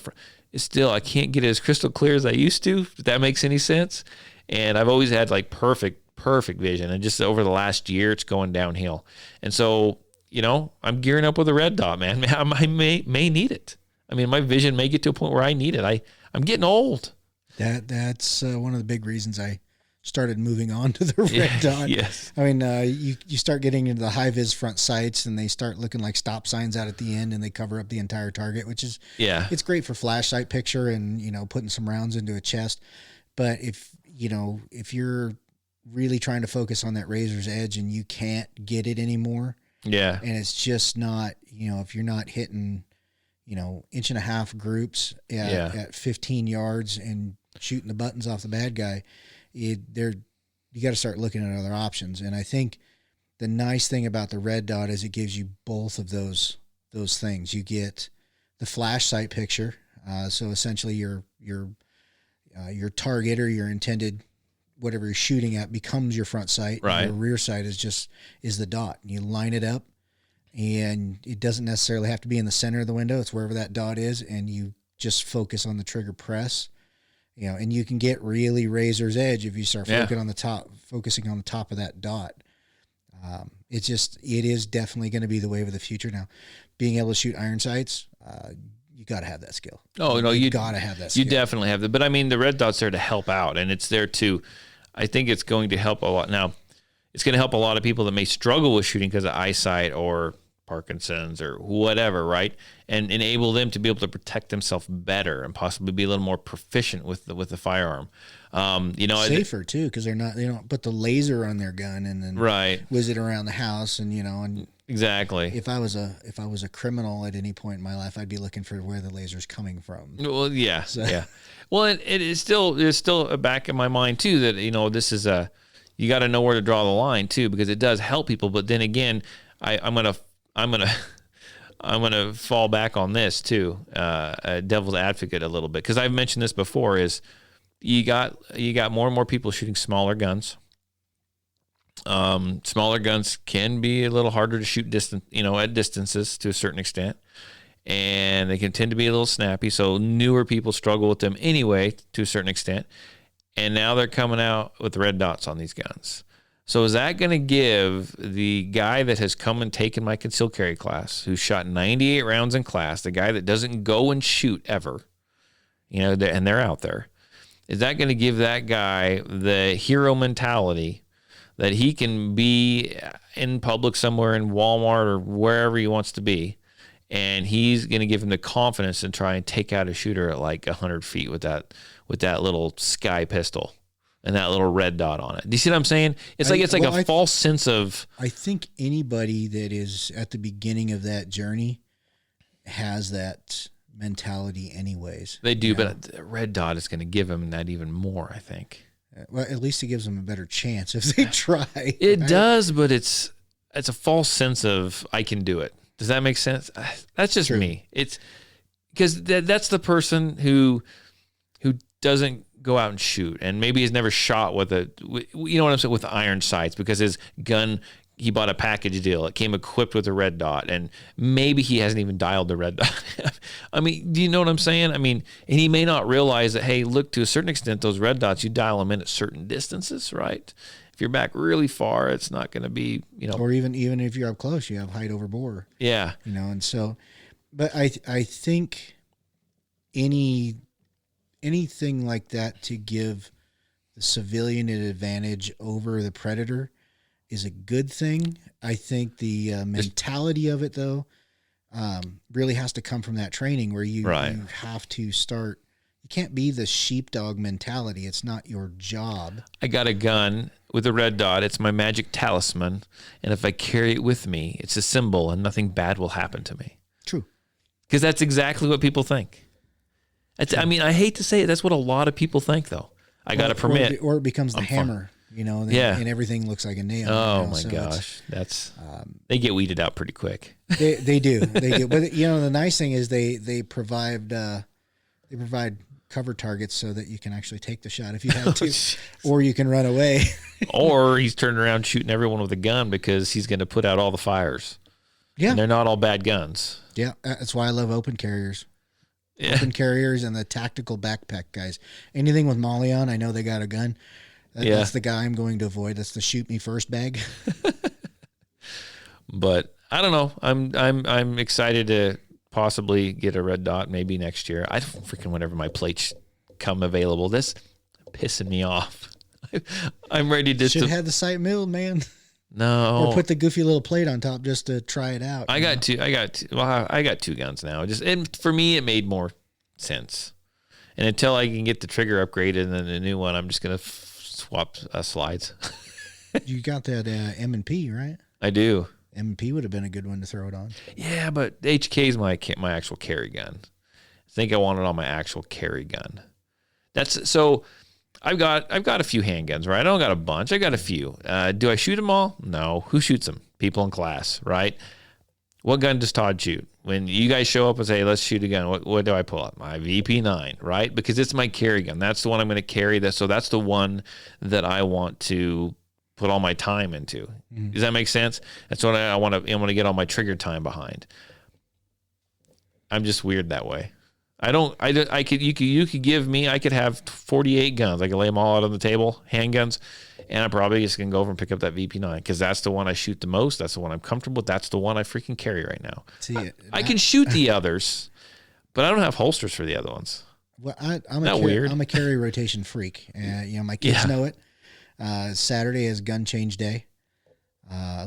it's still, I can't get it as crystal clear as I used to, if that makes any sense. And I've always had like perfect vision. And just over the last year, it's going downhill. And so, I'm gearing up with a red dot, man. I may need it. My vision may get to a point where I need it. I'm getting old. That's one of the big reasons I started moving on to the red dot. Yes. You start getting into the high vis front sights, and they start looking like stop signs out at the end, and they cover up the entire target, which is, it's great for flashlight picture and, putting some rounds into a chest. But if you're really trying to focus on that razor's edge and you can't get it anymore, and it's just not, if you're not hitting, 1.5-inch groups at 15 yards and shooting the buttons off the bad guy, you got to start looking at other options. And I think the nice thing about the red dot is it gives you both of those things. You get the flash sight picture. So essentially your target or your intended, whatever you're shooting at, becomes your front sight. Right. And your rear sight is the dot. You line it up, and it doesn't necessarily have to be in the center of the window. It's wherever that dot is, and you just focus on the trigger press. And you can get really razor's edge if you start focusing on the top of that dot. It is definitely going to be the wave of the future. Now, being able to shoot iron sights, you got to have that skill. Oh no, you got to have that skill. You definitely have that. But the red dot's there to help out, and it's there to, I think it's going to help a lot. Now, it's going to help a lot of people that may struggle with shooting because of eyesight or Parkinson's or whatever, right? And enable them to be able to protect themselves better and possibly be a little more proficient with the firearm. Safer too, because they don't put the laser on their gun and then whiz it around the house, and exactly. If I was a criminal at any point in my life, I'd be looking for where the laser's coming from. Well, yeah. Well, there's still a back in my mind too that this is you got to know where to draw the line too, because it does help people. But then again, I'm gonna fall back on this too, devil's advocate a little bit, because I've mentioned this before. Is you got more and more people shooting smaller guns. Smaller guns can be a little harder to shoot at distances to a certain extent, and they can tend to be a little snappy. So newer people struggle with them anyway to a certain extent, and now they're coming out with red dots on these guns. So is that going to give the guy that has come and taken my concealed carry class, who's shot 98 rounds in class, the guy that doesn't go and shoot ever, and they're out there, is that going to give that guy the hero mentality that he can be in public somewhere in Walmart or wherever he wants to be, and he's going to give him the confidence to try and take out a shooter at like 100 feet with that little Sky pistol and that little red dot on it? Do you see what I'm saying? It's like a false sense of. I think anybody that is at the beginning of that journey has that mentality anyways. They do, but the red dot is going to give them that even more, I think. Well, at least it gives them a better chance if they try. It does, but it's a false sense of I can do it. Does that make sense? That's just me. It's because that's the person who doesn't go out and shoot, and maybe has never shot with you know what I'm saying, with iron sights, because his gun he bought a package deal. It came equipped with a red dot, and maybe he hasn't even dialed the red dot. I mean, do you know what I'm saying? I mean, and he may not realize that, hey, look, to a certain extent, those red dots, you dial them in at certain distances, right? If you're back really far, it's not going to be, Or even if you're up close, you have height over bore. Yeah. And so, but I think anything like that to give the civilian an advantage over the predator is a good thing. I think the mentality of it, though, really has to come from that training where you have to start. You can't be the sheepdog mentality. It's not your job. I got a gun with a red dot. It's my magic talisman. And if I carry it with me, it's a symbol and nothing bad will happen to me. True. Because that's exactly what people think. I mean, I hate to say it. That's what a lot of people think, though. I got a permit. Or it becomes the hammer, and everything looks like a nail. Oh, my gosh. That's they get weeded out pretty quick. They do. They do. But, the nice thing is they provide cover targets so that you can actually take the shot if you have to, or you can run away. Or he's turning around shooting everyone with a gun because he's going to put out all the fires. Yeah. And they're not all bad guns. Yeah. That's why I love open carriers. Yeah. Open carriers and the tactical backpack guys. Anything with Molly on, I know they got a gun. That's the guy I'm going to avoid. That's the shoot me first bag. But I don't know. I'm excited to possibly get a red dot maybe next year. I don't freaking whenever my plates come available. This pissing me off. I'm ready to. Should have had the sight milled, man. No. Or put the goofy little plate on top just to try it out. I got two guns now. And for me, it made more sense. And until I can get the trigger upgraded and then the new one, I'm just gonna swap slides. You got that M&P, right? I do. M&P would have been a good one to throw it on. Yeah, but HK is my actual carry gun. I think I want it on my actual carry gun. That's so. I've got a few handguns, right? I don't got a bunch. I got a few. Do I shoot them all? No. Who shoots them? People in class, right? What gun does Todd shoot? When you guys show up and say, let's shoot a gun, what do I pull up? My VP9, right? Because it's my carry gun. That's the one I'm going to carry. So that's the one that I want to put all my time into. Mm-hmm. Does that make sense? That's what I want to get all my trigger time behind. I'm just weird that way. You could give me, I could have 48 guns. I could lay them all out on the table, handguns, and I'm probably just going to go over and pick up that VP9 because that's the one I shoot the most. That's the one I'm comfortable with. That's the one I freaking carry right now. I can shoot the others, but I don't have holsters for the other ones. Well, I'm a carry rotation freak. My kids know it. Saturday is gun change day.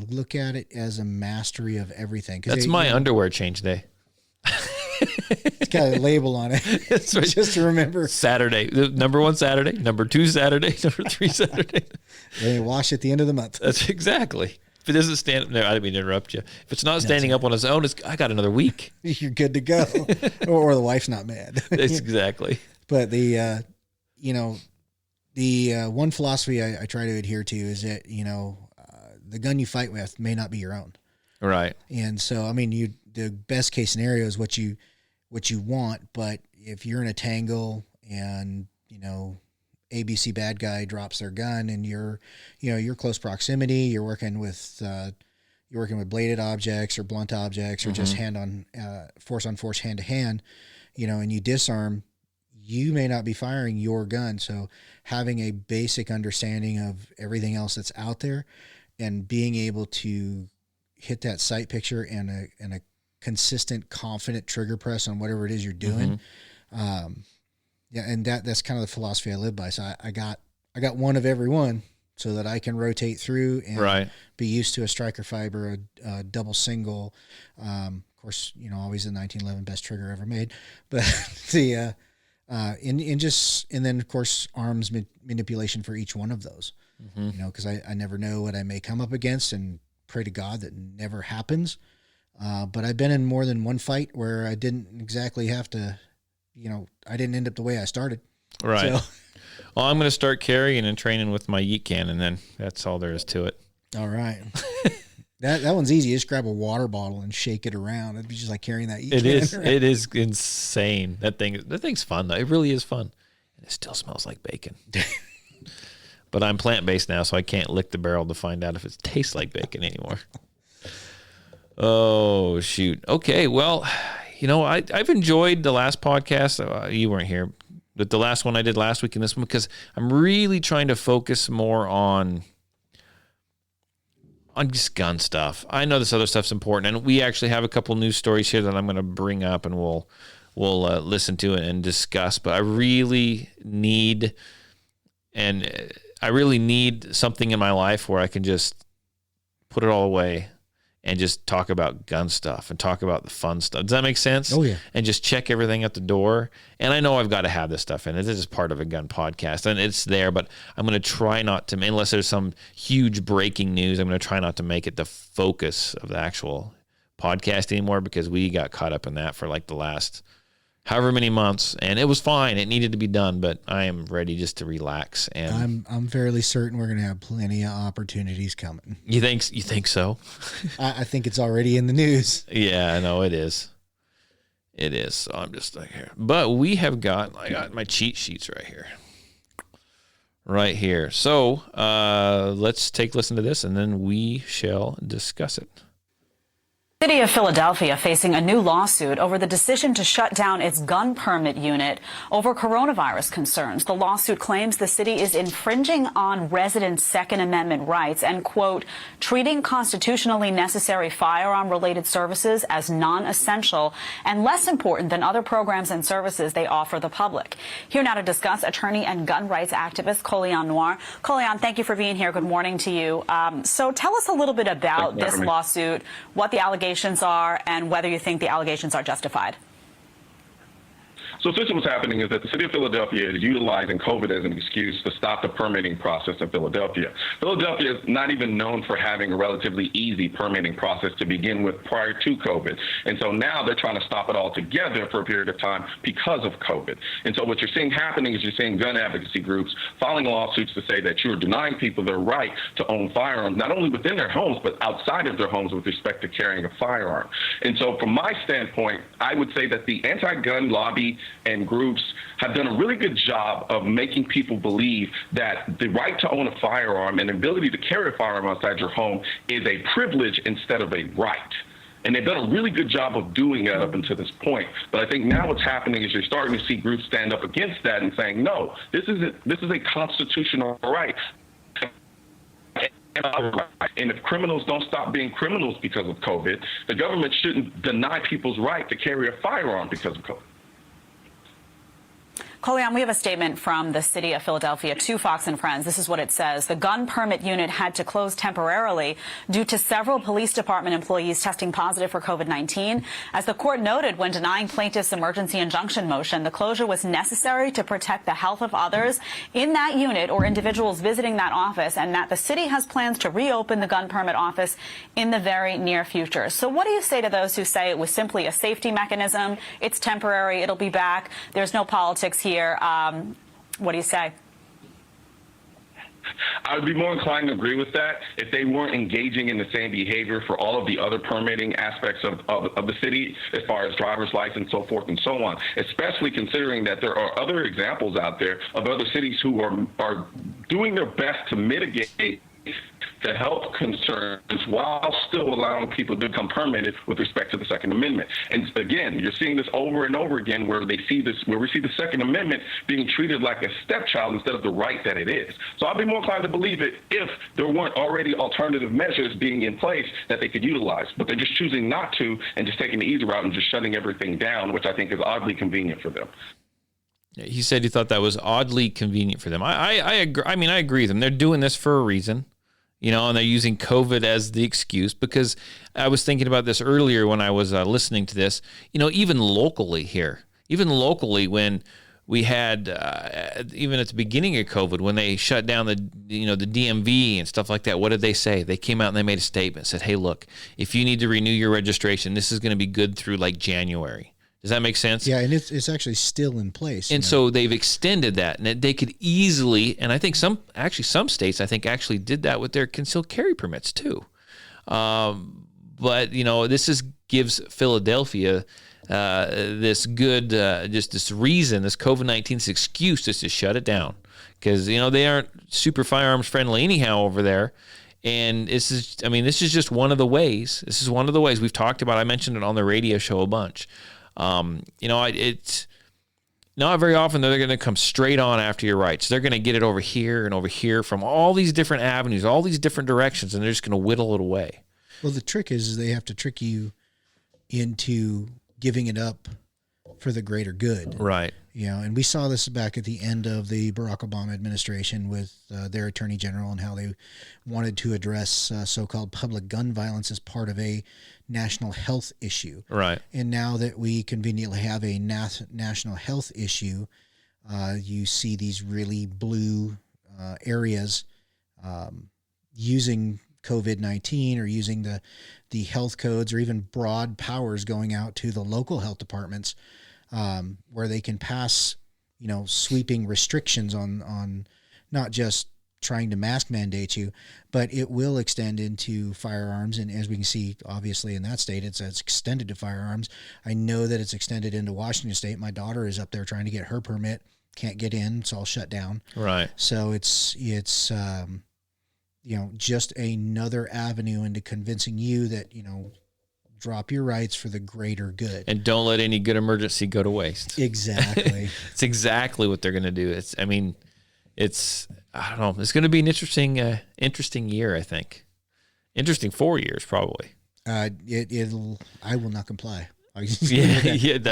Look at it as a mastery of everything. That's my underwear change day. It's got a label on it. That's right. Just to remember. Saturday. Number 1 Saturday. Number 2 Saturday. Number 3 Saturday. They wash at the end of the month. That's exactly. If it doesn't stand, no, I didn't mean to interrupt you. If it's not standing up on its own, I got another week. You're good to go. or the wife's not mad. That's exactly. But the one philosophy I try to adhere to is that, the gun you fight with may not be your own. Right. And so, I mean, the best case scenario is what you want, but if you're in a tangle and, ABC bad guy drops their gun and you're close proximity, you're working with bladed objects or blunt objects or just force on force, hand to hand, and you disarm, you may not be firing your gun. So having a basic understanding of everything else that's out there and being able to hit that sight picture and a consistent, confident trigger press on whatever it is you're doing. And that's kind of the philosophy I live by. So I got one of every one so that I can rotate through and be used to a striker fiber, a double single. Of course, always the 1911 best trigger ever made, but and then of course arms manipulation for each one of those, because I never know what I may come up against, and pray to God that never happens. But I've been in more than one fight where I didn't exactly have to, I didn't end up the way I started. Right. So, well, I'm going to start carrying and training with my yeet can, and then that's all there is to it. All right. That one's easy. You just grab a water bottle and shake it around. It'd be just like carrying that yeet can. It is insane. That thing's fun though. It really is fun. And it still smells like bacon. But I'm plant-based now, so I can't lick the barrel to find out if it tastes like bacon anymore. Oh, shoot. Okay, well, I've enjoyed the last podcast. You weren't here, but the last one I did last week and this one, because I'm really trying to focus more on just gun stuff. I know this other stuff's important, and we actually have a couple news stories here that I'm going to bring up and we'll listen to it and discuss. But I really need something in my life where I can just put it all away and just talk about gun stuff and talk about the fun stuff. Does that make sense? Oh, yeah. And just check everything at the door. And I know I've got to have this stuff in it. This is part of a gun podcast, and it's there, but I'm going to try not to, unless there's some huge breaking news, I'm going to try not to make it the focus of the actual podcast anymore, because we got caught up in that for like the last however many months, and it was fine. It needed to be done, but I am ready just to relax. And I'm fairly certain we're going to have plenty of opportunities coming. You think so? I think it's already in the news. Yeah, I know it is. It is. So I'm just like here, but I got my cheat sheets right here. So let's listen to this, and then we shall discuss it. The City of Philadelphia facing a new lawsuit over the decision to shut down its gun permit unit over coronavirus concerns. The lawsuit claims the city is infringing on residents' Second Amendment rights and, quote, treating constitutionally necessary firearm-related services as non-essential and less important than other programs and services they offer the public. Here now to discuss, attorney and gun rights activist Colion Noir. Colion, thank you for being here. Good morning to you. So tell us a little bit about this lawsuit, what the allegations are, and whether you think the allegations are justified. So essentially what's happening is that the city of Philadelphia is utilizing COVID as an excuse to stop the permitting process in Philadelphia. Philadelphia is not even known for having a relatively easy permitting process to begin with prior to COVID. And so now they're trying to stop it altogether for a period of time because of COVID. And so what you're seeing happening is you're seeing gun advocacy groups filing lawsuits to say that you're denying people their right to own firearms, not only within their homes, but outside of their homes with respect to carrying a firearm. And so from my standpoint, I would say that the anti-gun lobby and groups have done a really good job of making people believe that the right to own a firearm and the ability to carry a firearm outside your home is a privilege instead of a right. And they've done a really good job of doing that up until this point. But I think now what's happening is you're starting to see groups stand up against that and saying, no, this is a constitutional right. And if criminals don't stop being criminals because of COVID, the government shouldn't deny people's right to carry a firearm because of COVID. Colion, we have a statement from the city of Philadelphia to Fox and Friends. This is what it says. The gun permit unit had to close temporarily due to several police department employees testing positive for COVID-19. As the court noted when denying plaintiffs' emergency injunction motion, the closure was necessary to protect the health of others in that unit or individuals visiting that office, and that the city has plans to reopen the gun permit office in the very near future. So what do you say to those who say it was simply a safety mechanism? It's temporary. It'll be back. There's no politics here. What do you say? I would be more inclined to agree with that if they weren't engaging in the same behavior for all of the other permitting aspects of the city, as far as driver's license, so forth and so on, especially considering that there are other examples out there of other cities who are doing their best to mitigate the health concerns while still allowing people to become permitted with respect to the Second Amendment. And again, you're seeing this over and over again where we see the Second Amendment being treated like a stepchild instead of the right that it is. So I'd be more inclined to believe it if there weren't already alternative measures being in place that they could utilize, but they're just choosing not to and just taking the easy route and just shutting everything down, which I think is oddly convenient for them. He said he thought that was oddly convenient for them. I agree. I mean, I agree with them. They're doing this for a reason. And they're using COVID as the excuse, because I was thinking about this earlier when I was listening to this, even locally when we had, even at the beginning of COVID, when they shut down the DMV and stuff like that, what did they say? They came out and they made a statement, said, hey, look, if you need to renew your registration, this is going to be good through like January. Does that make sense? Yeah, and it's actually still in place. And so they've extended that, and they could easily, and I think some states, I think, actually did that with their concealed carry permits too. But this gives Philadelphia this good, just this reason, this COVID-19 excuse just to shut it down. because they aren't super firearms friendly anyhow over there. And this is just one of the ways. This is one of the ways we've talked about. I mentioned it on the radio show a bunch. It's not very often that they're going to come straight on after your rights. They're going to get it over here and over here from all these different avenues, all these different directions, and they're just going to whittle it away. Well, the trick is they have to trick you into giving it up for the greater good. Right. And we saw this back at the end of the Barack Obama administration with their attorney general and how they wanted to address so-called public gun violence as part of a national health issue. Right. And now that we conveniently have a national health issue, you see these really blue areas using COVID-19 or using the health codes or even broad powers going out to the local health departments where they can pass, sweeping restrictions on not just trying to mask mandate you, but it will extend into firearms. And as we can see, obviously in that state, it's extended to firearms. I know that it's extended into Washington State. My daughter is up there trying to get her permit. Can't get in. It's all shut down. Right. So it's just another avenue into convincing you that, drop your rights for the greater good. And don't let any good emergency go to waste. Exactly. It's exactly what they're going to do. I don't know. It's going to be an interesting year, I think. Interesting 4 years, probably. I will not comply. I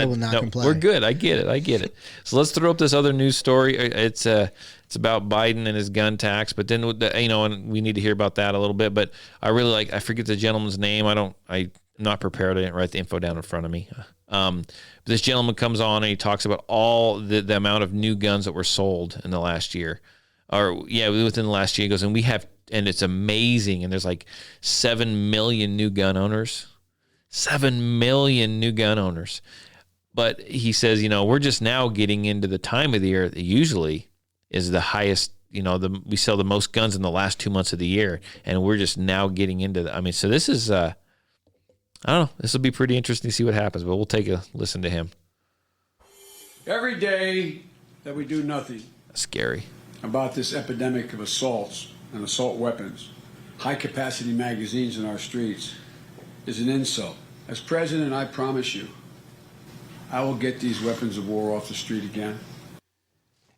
will not comply. We're good. I get it. So let's throw up this other news story. It's about Biden and his gun tax, but then and we need to hear about that a little bit. But I forget the gentleman's name. I'm not prepared. I didn't write the info down in front of me. But this gentleman comes on and he talks about all the amount of new guns that were sold in the last year, within the last year. He goes, and it's amazing. And there's like 7 million new gun owners. 7 million new gun owners. But he says, we're just now getting into the time of the year that usually is the highest, we sell the most guns in the last 2 months of the year. And we're just now getting into that. So this is, I don't know, this will be pretty interesting to see what happens, but we'll take a listen to him. Every day that we do nothing. Scary. About this epidemic of assaults and assault weapons, high-capacity magazines in our streets, is an insult. As president, I promise you, I will get these weapons of war off the street again.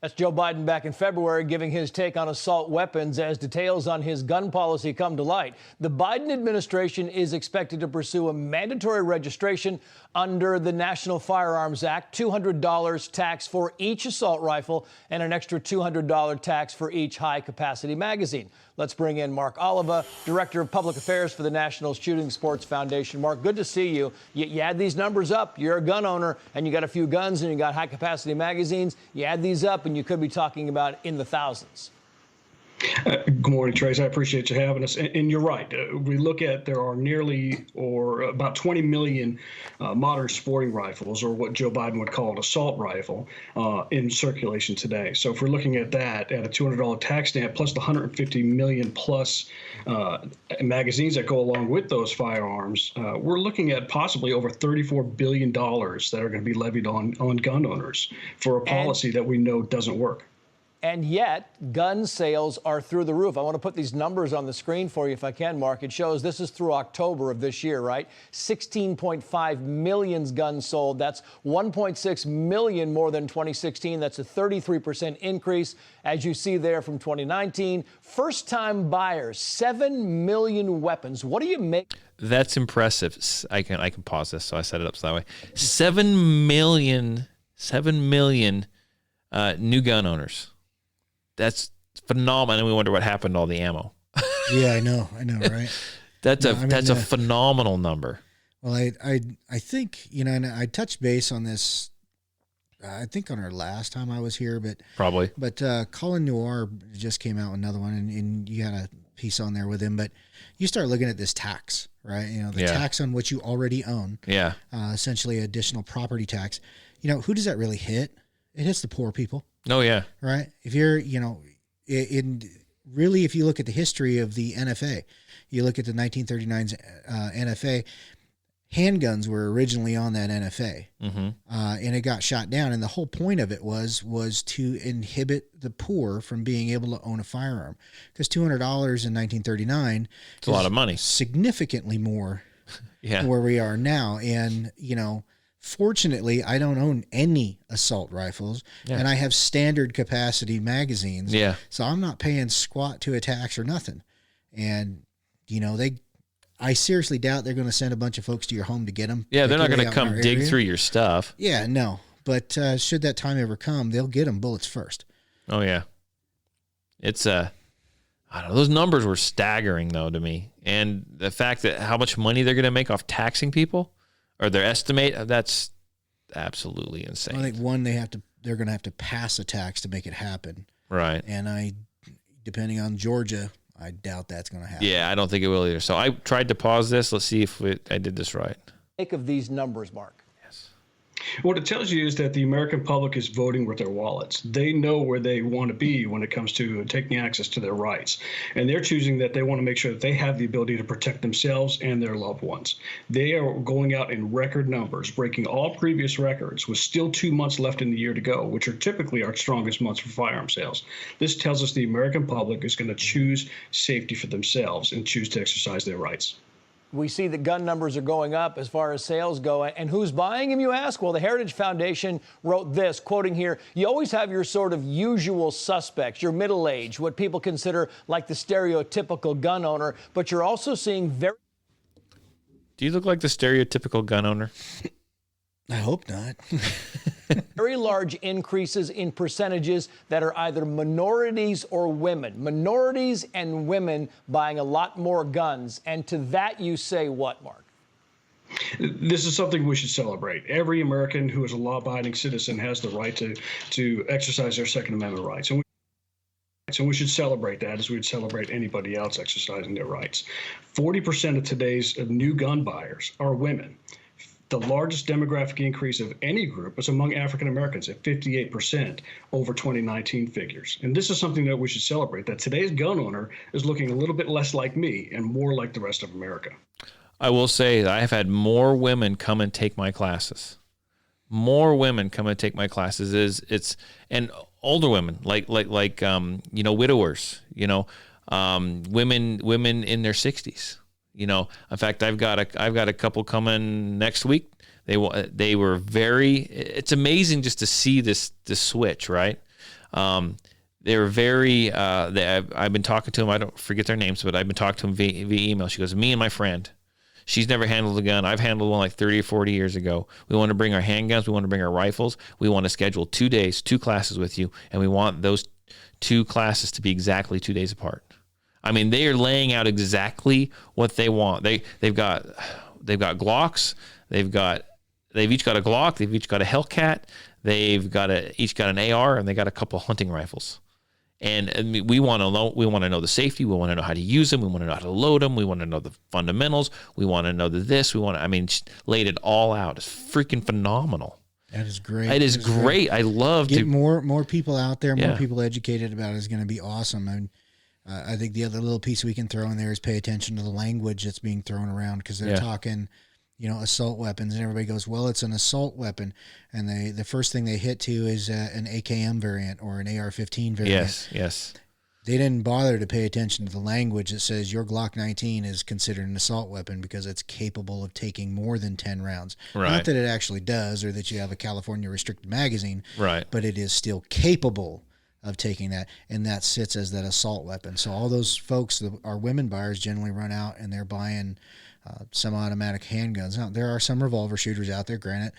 That's Joe Biden back in February giving his take on assault weapons as details on his gun policy come to light. The Biden administration is expected to pursue a mandatory registration under the National Firearms Act, $200 tax for each assault rifle and an extra $200 tax for each high-capacity magazine. Let's bring in Mark Oliva, Director of Public Affairs for the National Shooting Sports Foundation. Mark, good to see you. You add these numbers up. You're a gun owner, and you got a few guns, and you got high-capacity magazines. You add these up, and you could be talking about in the thousands. Good morning, Trace. I appreciate you having us. And you're right. We look at there are about 20 million modern sporting rifles, or what Joe Biden would call an assault rifle, in circulation today. So if we're looking at that at a $200 tax stamp plus the 150 million plus magazines that go along with those firearms, we're looking at possibly over $34 billion that are going to be levied on gun owners for a policy that we know doesn't work. And yet, gun sales are through the roof. I want to put these numbers on the screen for you if I can, Mark. It shows this is through October of this year, right? 16.5 million guns sold. That's 1.6 million more than 2016. That's a 33% increase, as you see there from 2019. First-time buyers, 7 million weapons. What do you make? That's impressive. I can pause this, so I set it up so that way. 7 million new gun owners. That's phenomenal. And we wonder what happened to all the ammo. Yeah, I know, right? That's a phenomenal number. Well, I think, and I touched base on this, I think on our last time I was here, but probably. But Colin Noir just came out with another one, and you had a piece on there with him. But you start looking at this tax, right? Tax on what you already own. Yeah. Essentially, additional property tax. Who does that really hit? It hits the poor people. Oh, yeah. Right? If you're, really, if you look at the history of the NFA, you look at the 1939's NFA, handguns were originally on that NFA, and it got shot down. And the whole point of it was to inhibit the poor from being able to own a firearm, because $200 in 1939 It's a lot of money. significantly more Yeah. where we are now. And fortunately, I don't own any assault rifles, and I have standard capacity magazines. Yeah. So I'm not paying squat to attacks or nothing. And I seriously doubt they're going to send a bunch of folks to your home to get them. Yeah, they're not going to come dig through your stuff. Yeah, no. But should that time ever come, they'll get them bullets first. Oh, yeah. It's, I don't know. Those numbers were staggering, though, to me. And the fact that how much money they're going to make off taxing people, or their estimate, that's absolutely insane. I think they're going to have to pass a tax to make it happen. Right. And depending on Georgia, I doubt that's going to happen. Yeah, I don't think it will either. So I tried to pause this. Let's see if I did this right. Make of these numbers, Mark. What it tells you is that the American public is voting with their wallets. They know where they want to be when it comes to taking access to their rights. And they're choosing that they want to make sure that they have the ability to protect themselves and their loved ones. They are going out in record numbers, breaking all previous records, with still 2 months left in the year to go, which are typically our strongest months for firearm sales. This tells us the American public is going to choose safety for themselves and choose to exercise their rights. We see that gun numbers are going up as far as sales go. And who's buying them, you ask? Well, the Heritage Foundation wrote this, quoting here, "You always have your sort of usual suspects, your middle-aged, what people consider like the stereotypical gun owner, but you're also seeing very..." Do you look like the stereotypical gun owner? I hope not. very large increases in percentages that are either minorities or women. Minorities and women buying a lot more guns. And to that you say what, Mark? This is something we should celebrate. Every American who is a law-abiding citizen has the right to exercise their Second Amendment rights. And we should celebrate that as we would celebrate anybody else exercising their rights. 40% of today's new gun buyers are women. The largest demographic increase of any group is among African Americans at 58% over 2019 figures. And this is something that we should celebrate, that today's gun owner is looking a little bit less like me and more like the rest of America. I will say that I have had more women come and take my classes. More women come and take my classes. And older women, like widowers, women in their 60s. In fact, I've got a couple coming next week. They were very. It's amazing just to see this switch, right? They were very. I've been talking to them. I don't forget their names, but I've been talking to them via email. She goes, "Me and my friend. She's never handled a gun. I've handled one like 30 or 40 years ago. We want to bring our handguns. We want to bring our rifles. We want to schedule 2 days, 2 classes with you, and we want those 2 classes to be exactly 2 days apart." I mean, they are laying out exactly what they want. They've got Glocks. They've each got a Glock. They've each got a Hellcat. They've each got an AR, and they got a couple hunting rifles. And we want to know the safety. We want to know how to use them. We want to know how to load them. We want to know the fundamentals. We want to know she laid it all out. It's freaking phenomenal. That is great. It is great. I love get to more people out there, more people educated about it is going to be awesome. I think the other little piece we can throw in there is pay attention to the language that's being thrown around, because they're talking, assault weapons, and everybody goes, well, it's an assault weapon. And the first thing they hit to is an AKM variant or an AR-15 variant. Yes. They didn't bother to pay attention to the language that says your Glock 19 is considered an assault weapon because it's capable of taking more than 10 rounds. Right. Not that it actually does, or that you have a California restricted magazine, right? But it is still capable of taking that, and that sits as that assault weapon. So all those folks, our women buyers, generally run out and they're buying semi-automatic handguns. Now, there are some revolver shooters out there, granted,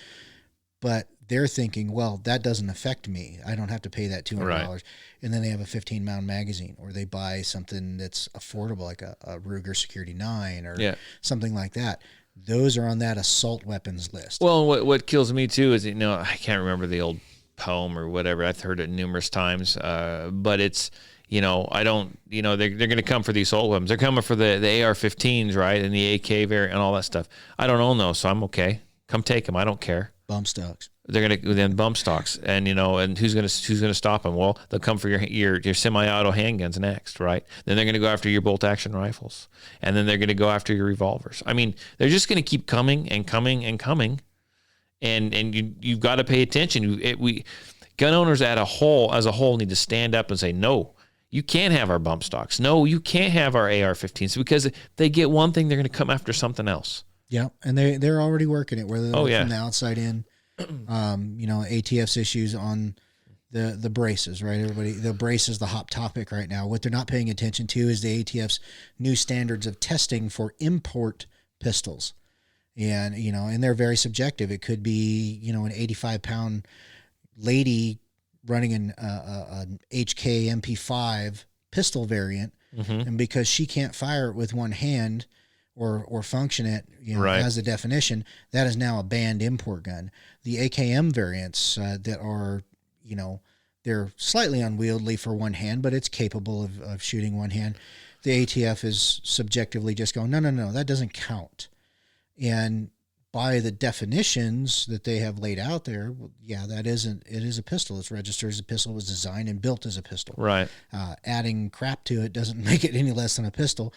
but they're thinking, well, that doesn't affect me. I don't have to pay that $200. Right. And then they have a 15-round magazine, or they buy something that's affordable, like a Ruger Security 9 or something like that. Those are on that assault weapons list. Well, what kills me too is, I can't remember the old poem or whatever. I've heard it numerous times, but it's, I don't, they're going to come for these assault weapons. They're coming for the AR-15s, right, and the AK variant and all that stuff. I don't own those, so I'm okay. Come take them. I don't care. Bump stocks. They're going to then bump stocks, and and who's going to stop them? Well, they'll come for your semi-auto handguns next, right? Then they're going to go after your bolt-action rifles, and then they're going to go after your revolvers. I mean, they're just going to keep coming and coming and coming, and you've got to pay attention. Gun owners as a whole need to stand up and say, no, you can't have our bump stocks. No, you can't have our AR-15s, because if they get one thing, they're going to come after something else. Yeah, and they're already working it, whether they're from the outside in. ATF's issues on the braces, right? The brace is the hot topic right now. What they're not paying attention to is the ATF's new standards of testing for import pistols. And, and they're very subjective. It could be, an 85-pound lady running an HK MP5 pistol variant. Mm-hmm. And because she can't fire it with one hand or function it, right, as a definition, that is now a banned import gun. The AKM variants that are, they're slightly unwieldy for one hand, but it's capable of shooting one hand. The ATF is subjectively just going, no, that doesn't count. And by the definitions that they have laid out there, it is a pistol. It's registered as a pistol, was designed and built as a pistol. Right. Adding crap to it doesn't make it any less than a pistol.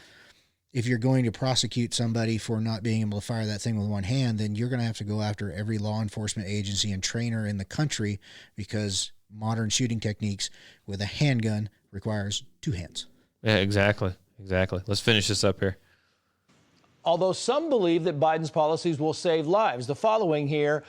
If you're going to prosecute somebody for not being able to fire that thing with one hand, then you're going to have to go after every law enforcement agency and trainer in the country, because modern shooting techniques with a handgun requires two hands. Yeah, exactly. Let's finish this up here. Although some believe that Biden's policies will save lives. The following here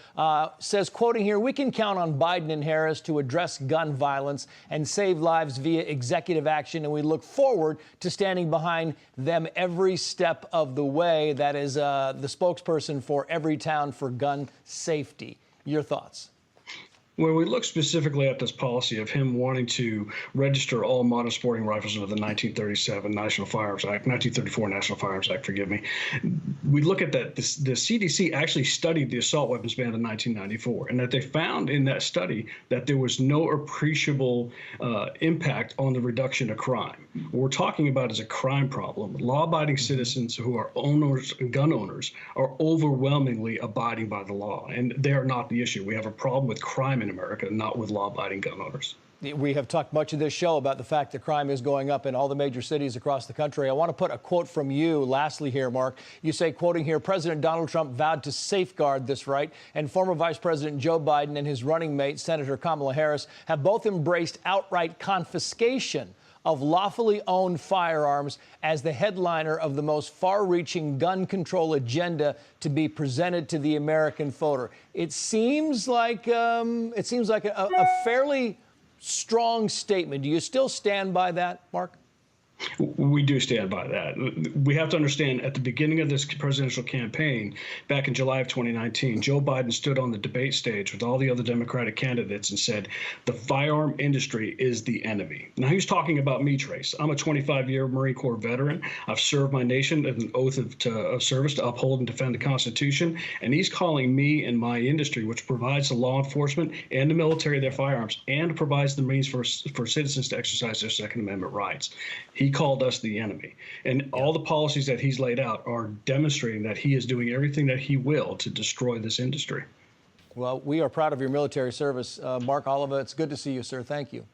says, quoting here, "We can count on Biden and Harris to address gun violence and save lives via executive action, and we look forward to standing behind them every step of the way." That is the spokesperson for Everytown for Gun Safety. Your thoughts? When we look specifically at this policy of him wanting to register all modern sporting rifles under the 1934 National Firearms Act, we look at that. The CDC actually studied the assault weapons ban in 1994, and that they found in that study that there was no appreciable impact on the reduction of crime. What we're talking about is a crime problem. Law-abiding citizens who are gun owners, are overwhelmingly abiding by the law, and they are not the issue. We have a problem with crime in America, not with law-abiding gun owners. We have talked much of this show about the fact that crime is going up in all the major cities across the country. I want to put a quote from you lastly here, Mark. You say, quoting here, "President Donald Trump vowed to safeguard this right, and former Vice President Joe Biden and his running mate, Senator Kamala Harris, have both embraced outright confiscation of lawfully owned firearms as the headliner of the most far-reaching gun control agenda to be presented to the American voter." It seems like a fairly strong statement. Do you still stand by that, Mark? We do stand by that. We have to understand, at the beginning of this presidential campaign, back in July of 2019, Joe Biden stood on the debate stage with all the other Democratic candidates and said, the firearm industry is the enemy. Now, he's talking about me, Trace. I'm a 25-year Marine Corps veteran. I've served my nation as an oath of service to uphold and defend the Constitution. And he's calling me and my industry, which provides the law enforcement and the military their firearms and provides the means for citizens to exercise their Second Amendment rights. He called us the enemy. And all the policies that he's laid out are demonstrating that he is doing everything that he will to destroy this industry. Well, we are proud of your military service. Mark Oliva, it's good to see you, sir. Thank you.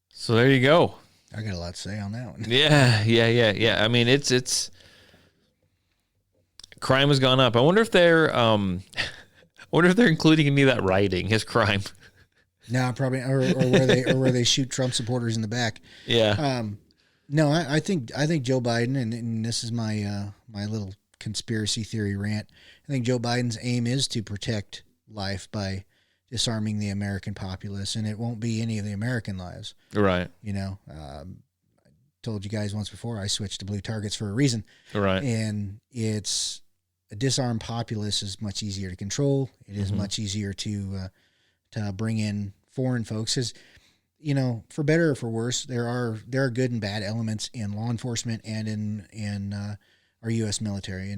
So there you go. I got a lot to say on that one. Yeah. I mean, it's crime has gone up. I wonder if they're including any of that rioting, his crime. No, probably, or where they shoot Trump supporters in the back. Yeah. No, I think Joe Biden, and this is my my little conspiracy theory rant. I think Joe Biden's aim is to protect life by disarming the American populace, and it won't be any of the American lives. Right. I told you guys once before, I switched to blue targets for a reason. Right. And it's a disarmed populace is much easier to control. It is much easier to bring in foreign folks, because, for better or for worse, there are good and bad elements in law enforcement and in our U.S. military.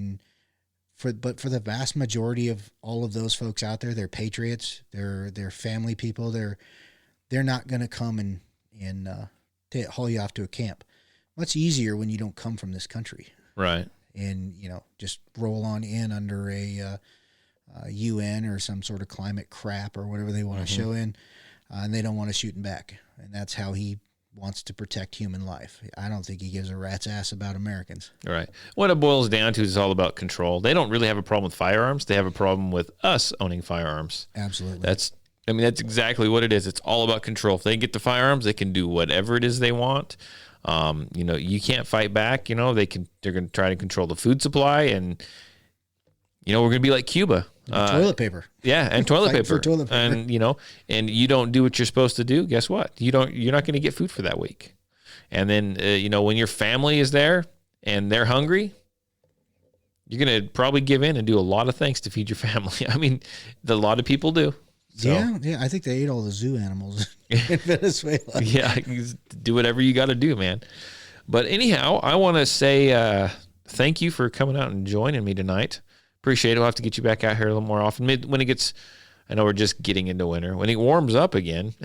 But for the vast majority of all of those folks out there, they're patriots. They're family people. They're not going to come and haul you off to a camp. Much easier when you don't come from this country, right? And just roll on in under a UN or some sort of climate crap or whatever they want to show in, and they don't want to shoot him back. And that's how he wants to protect human life. I don't think he gives a rat's ass about Americans. Right. What it boils down to is all about control. They don't really have a problem with firearms. They have a problem with us owning firearms. Absolutely. That's exactly what it is. It's all about control. If they get the firearms, they can do whatever it is they want. You can't fight back. They're going to try to control the food supply, and we're going to be like Cuba. Toilet paper. Yeah, and toilet paper. For toilet paper. And you don't do what you're supposed to do. Guess what? You're not going to get food for that week. And then when your family is there and they're hungry, you're going to probably give in and do a lot of things to feed your family. I mean, a lot of people do. So, yeah. I think they ate all the zoo animals in Venezuela. Yeah, do whatever you got to do, man. But anyhow, I want to say thank you for coming out and joining me tonight. Appreciate it. We'll have to get you back out here a little more often. When it gets, I know we're just getting into winter. When it warms up again,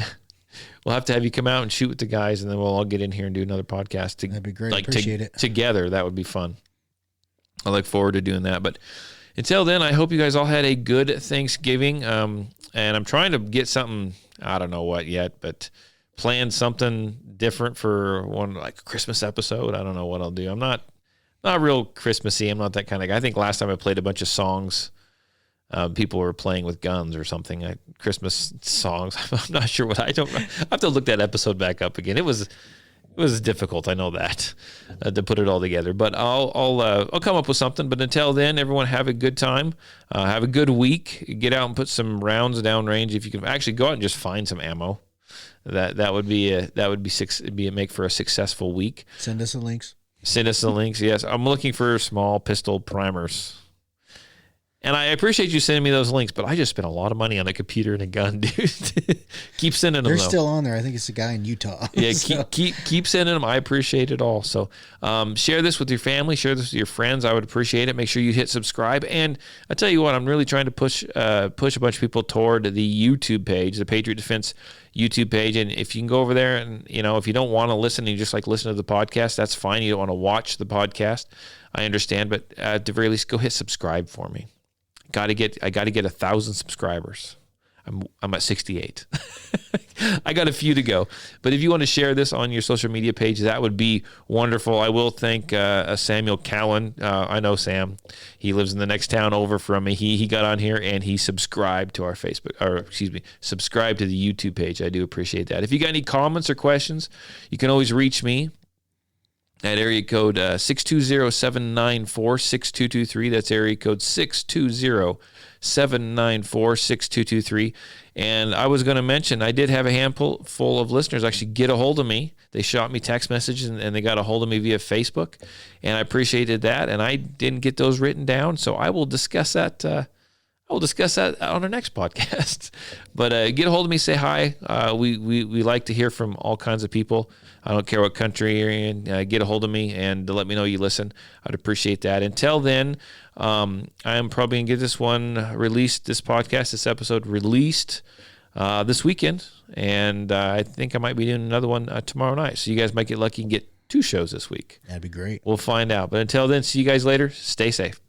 we'll have to have you come out and shoot with the guys, and then we'll all get in here and do another podcast. That'd be great. Appreciate it. Together, that would be fun. I look forward to doing that. But until then, I hope you guys all had a good Thanksgiving. And I'm trying to get something, I don't know what yet, but plan something different for one, like a Christmas episode. I don't know what I'll do. I'm not real Christmassy. I'm not that kind of guy. I think last time I played a bunch of songs, people were playing with guns or something. Christmas songs. I'm not sure what. I have to look that episode back up again. It was difficult. I know that to put it all together. But I'll come up with something. But until then, everyone have a good time. Have a good week. Get out and put some rounds downrange. If you can actually go out and just find some ammo, that would make for a successful week. Send us the links. Send us the links. Yes, I'm looking for small pistol primers. And I appreciate you sending me those links, but I just spent a lot of money on a computer and a gun, dude. Keep sending them. They're though. Still on there. I think it's a guy in Utah. Yeah, keep sending them. I appreciate it all. So share this with your family. Share this with your friends. I would appreciate it. Make sure you hit subscribe. And I tell you what, I'm really trying to push a bunch of people toward the YouTube page, the Patriot Defense YouTube page. And if you can go over there and, if you don't want to listen and you just like listen to the podcast, that's fine. You don't want to watch the podcast. I understand. But at the very least, go hit subscribe for me. I got to get 1,000 subscribers. I'm at 68. I got a few to go. But if you want to share this on your social media page, that would be wonderful. I will thank Samuel Callan. I know Sam. He lives in the next town over from me. He got on here and he subscribed to our subscribed to the YouTube page. I do appreciate that. If you got any comments or questions, you can always reach me at area code 620-794-6223. That's area code 620-794-6223. And I was going to mention, I did have a handful of listeners actually get a hold of me. They shot me text messages and they got a hold of me via Facebook. And I appreciated that. And I didn't get those written down. So I will discuss that. We'll discuss that on our next podcast. But get a hold of me, say hi. We like to hear from all kinds of people. I don't care what country you're in. Get a hold of me and to let me know you listen. I'd appreciate that. Until then, I am probably going to get this episode released this weekend. And I think I might be doing another one tomorrow night. So you guys might get lucky and get 2 shows this week. That'd be great. We'll find out. But until then, see you guys later. Stay safe.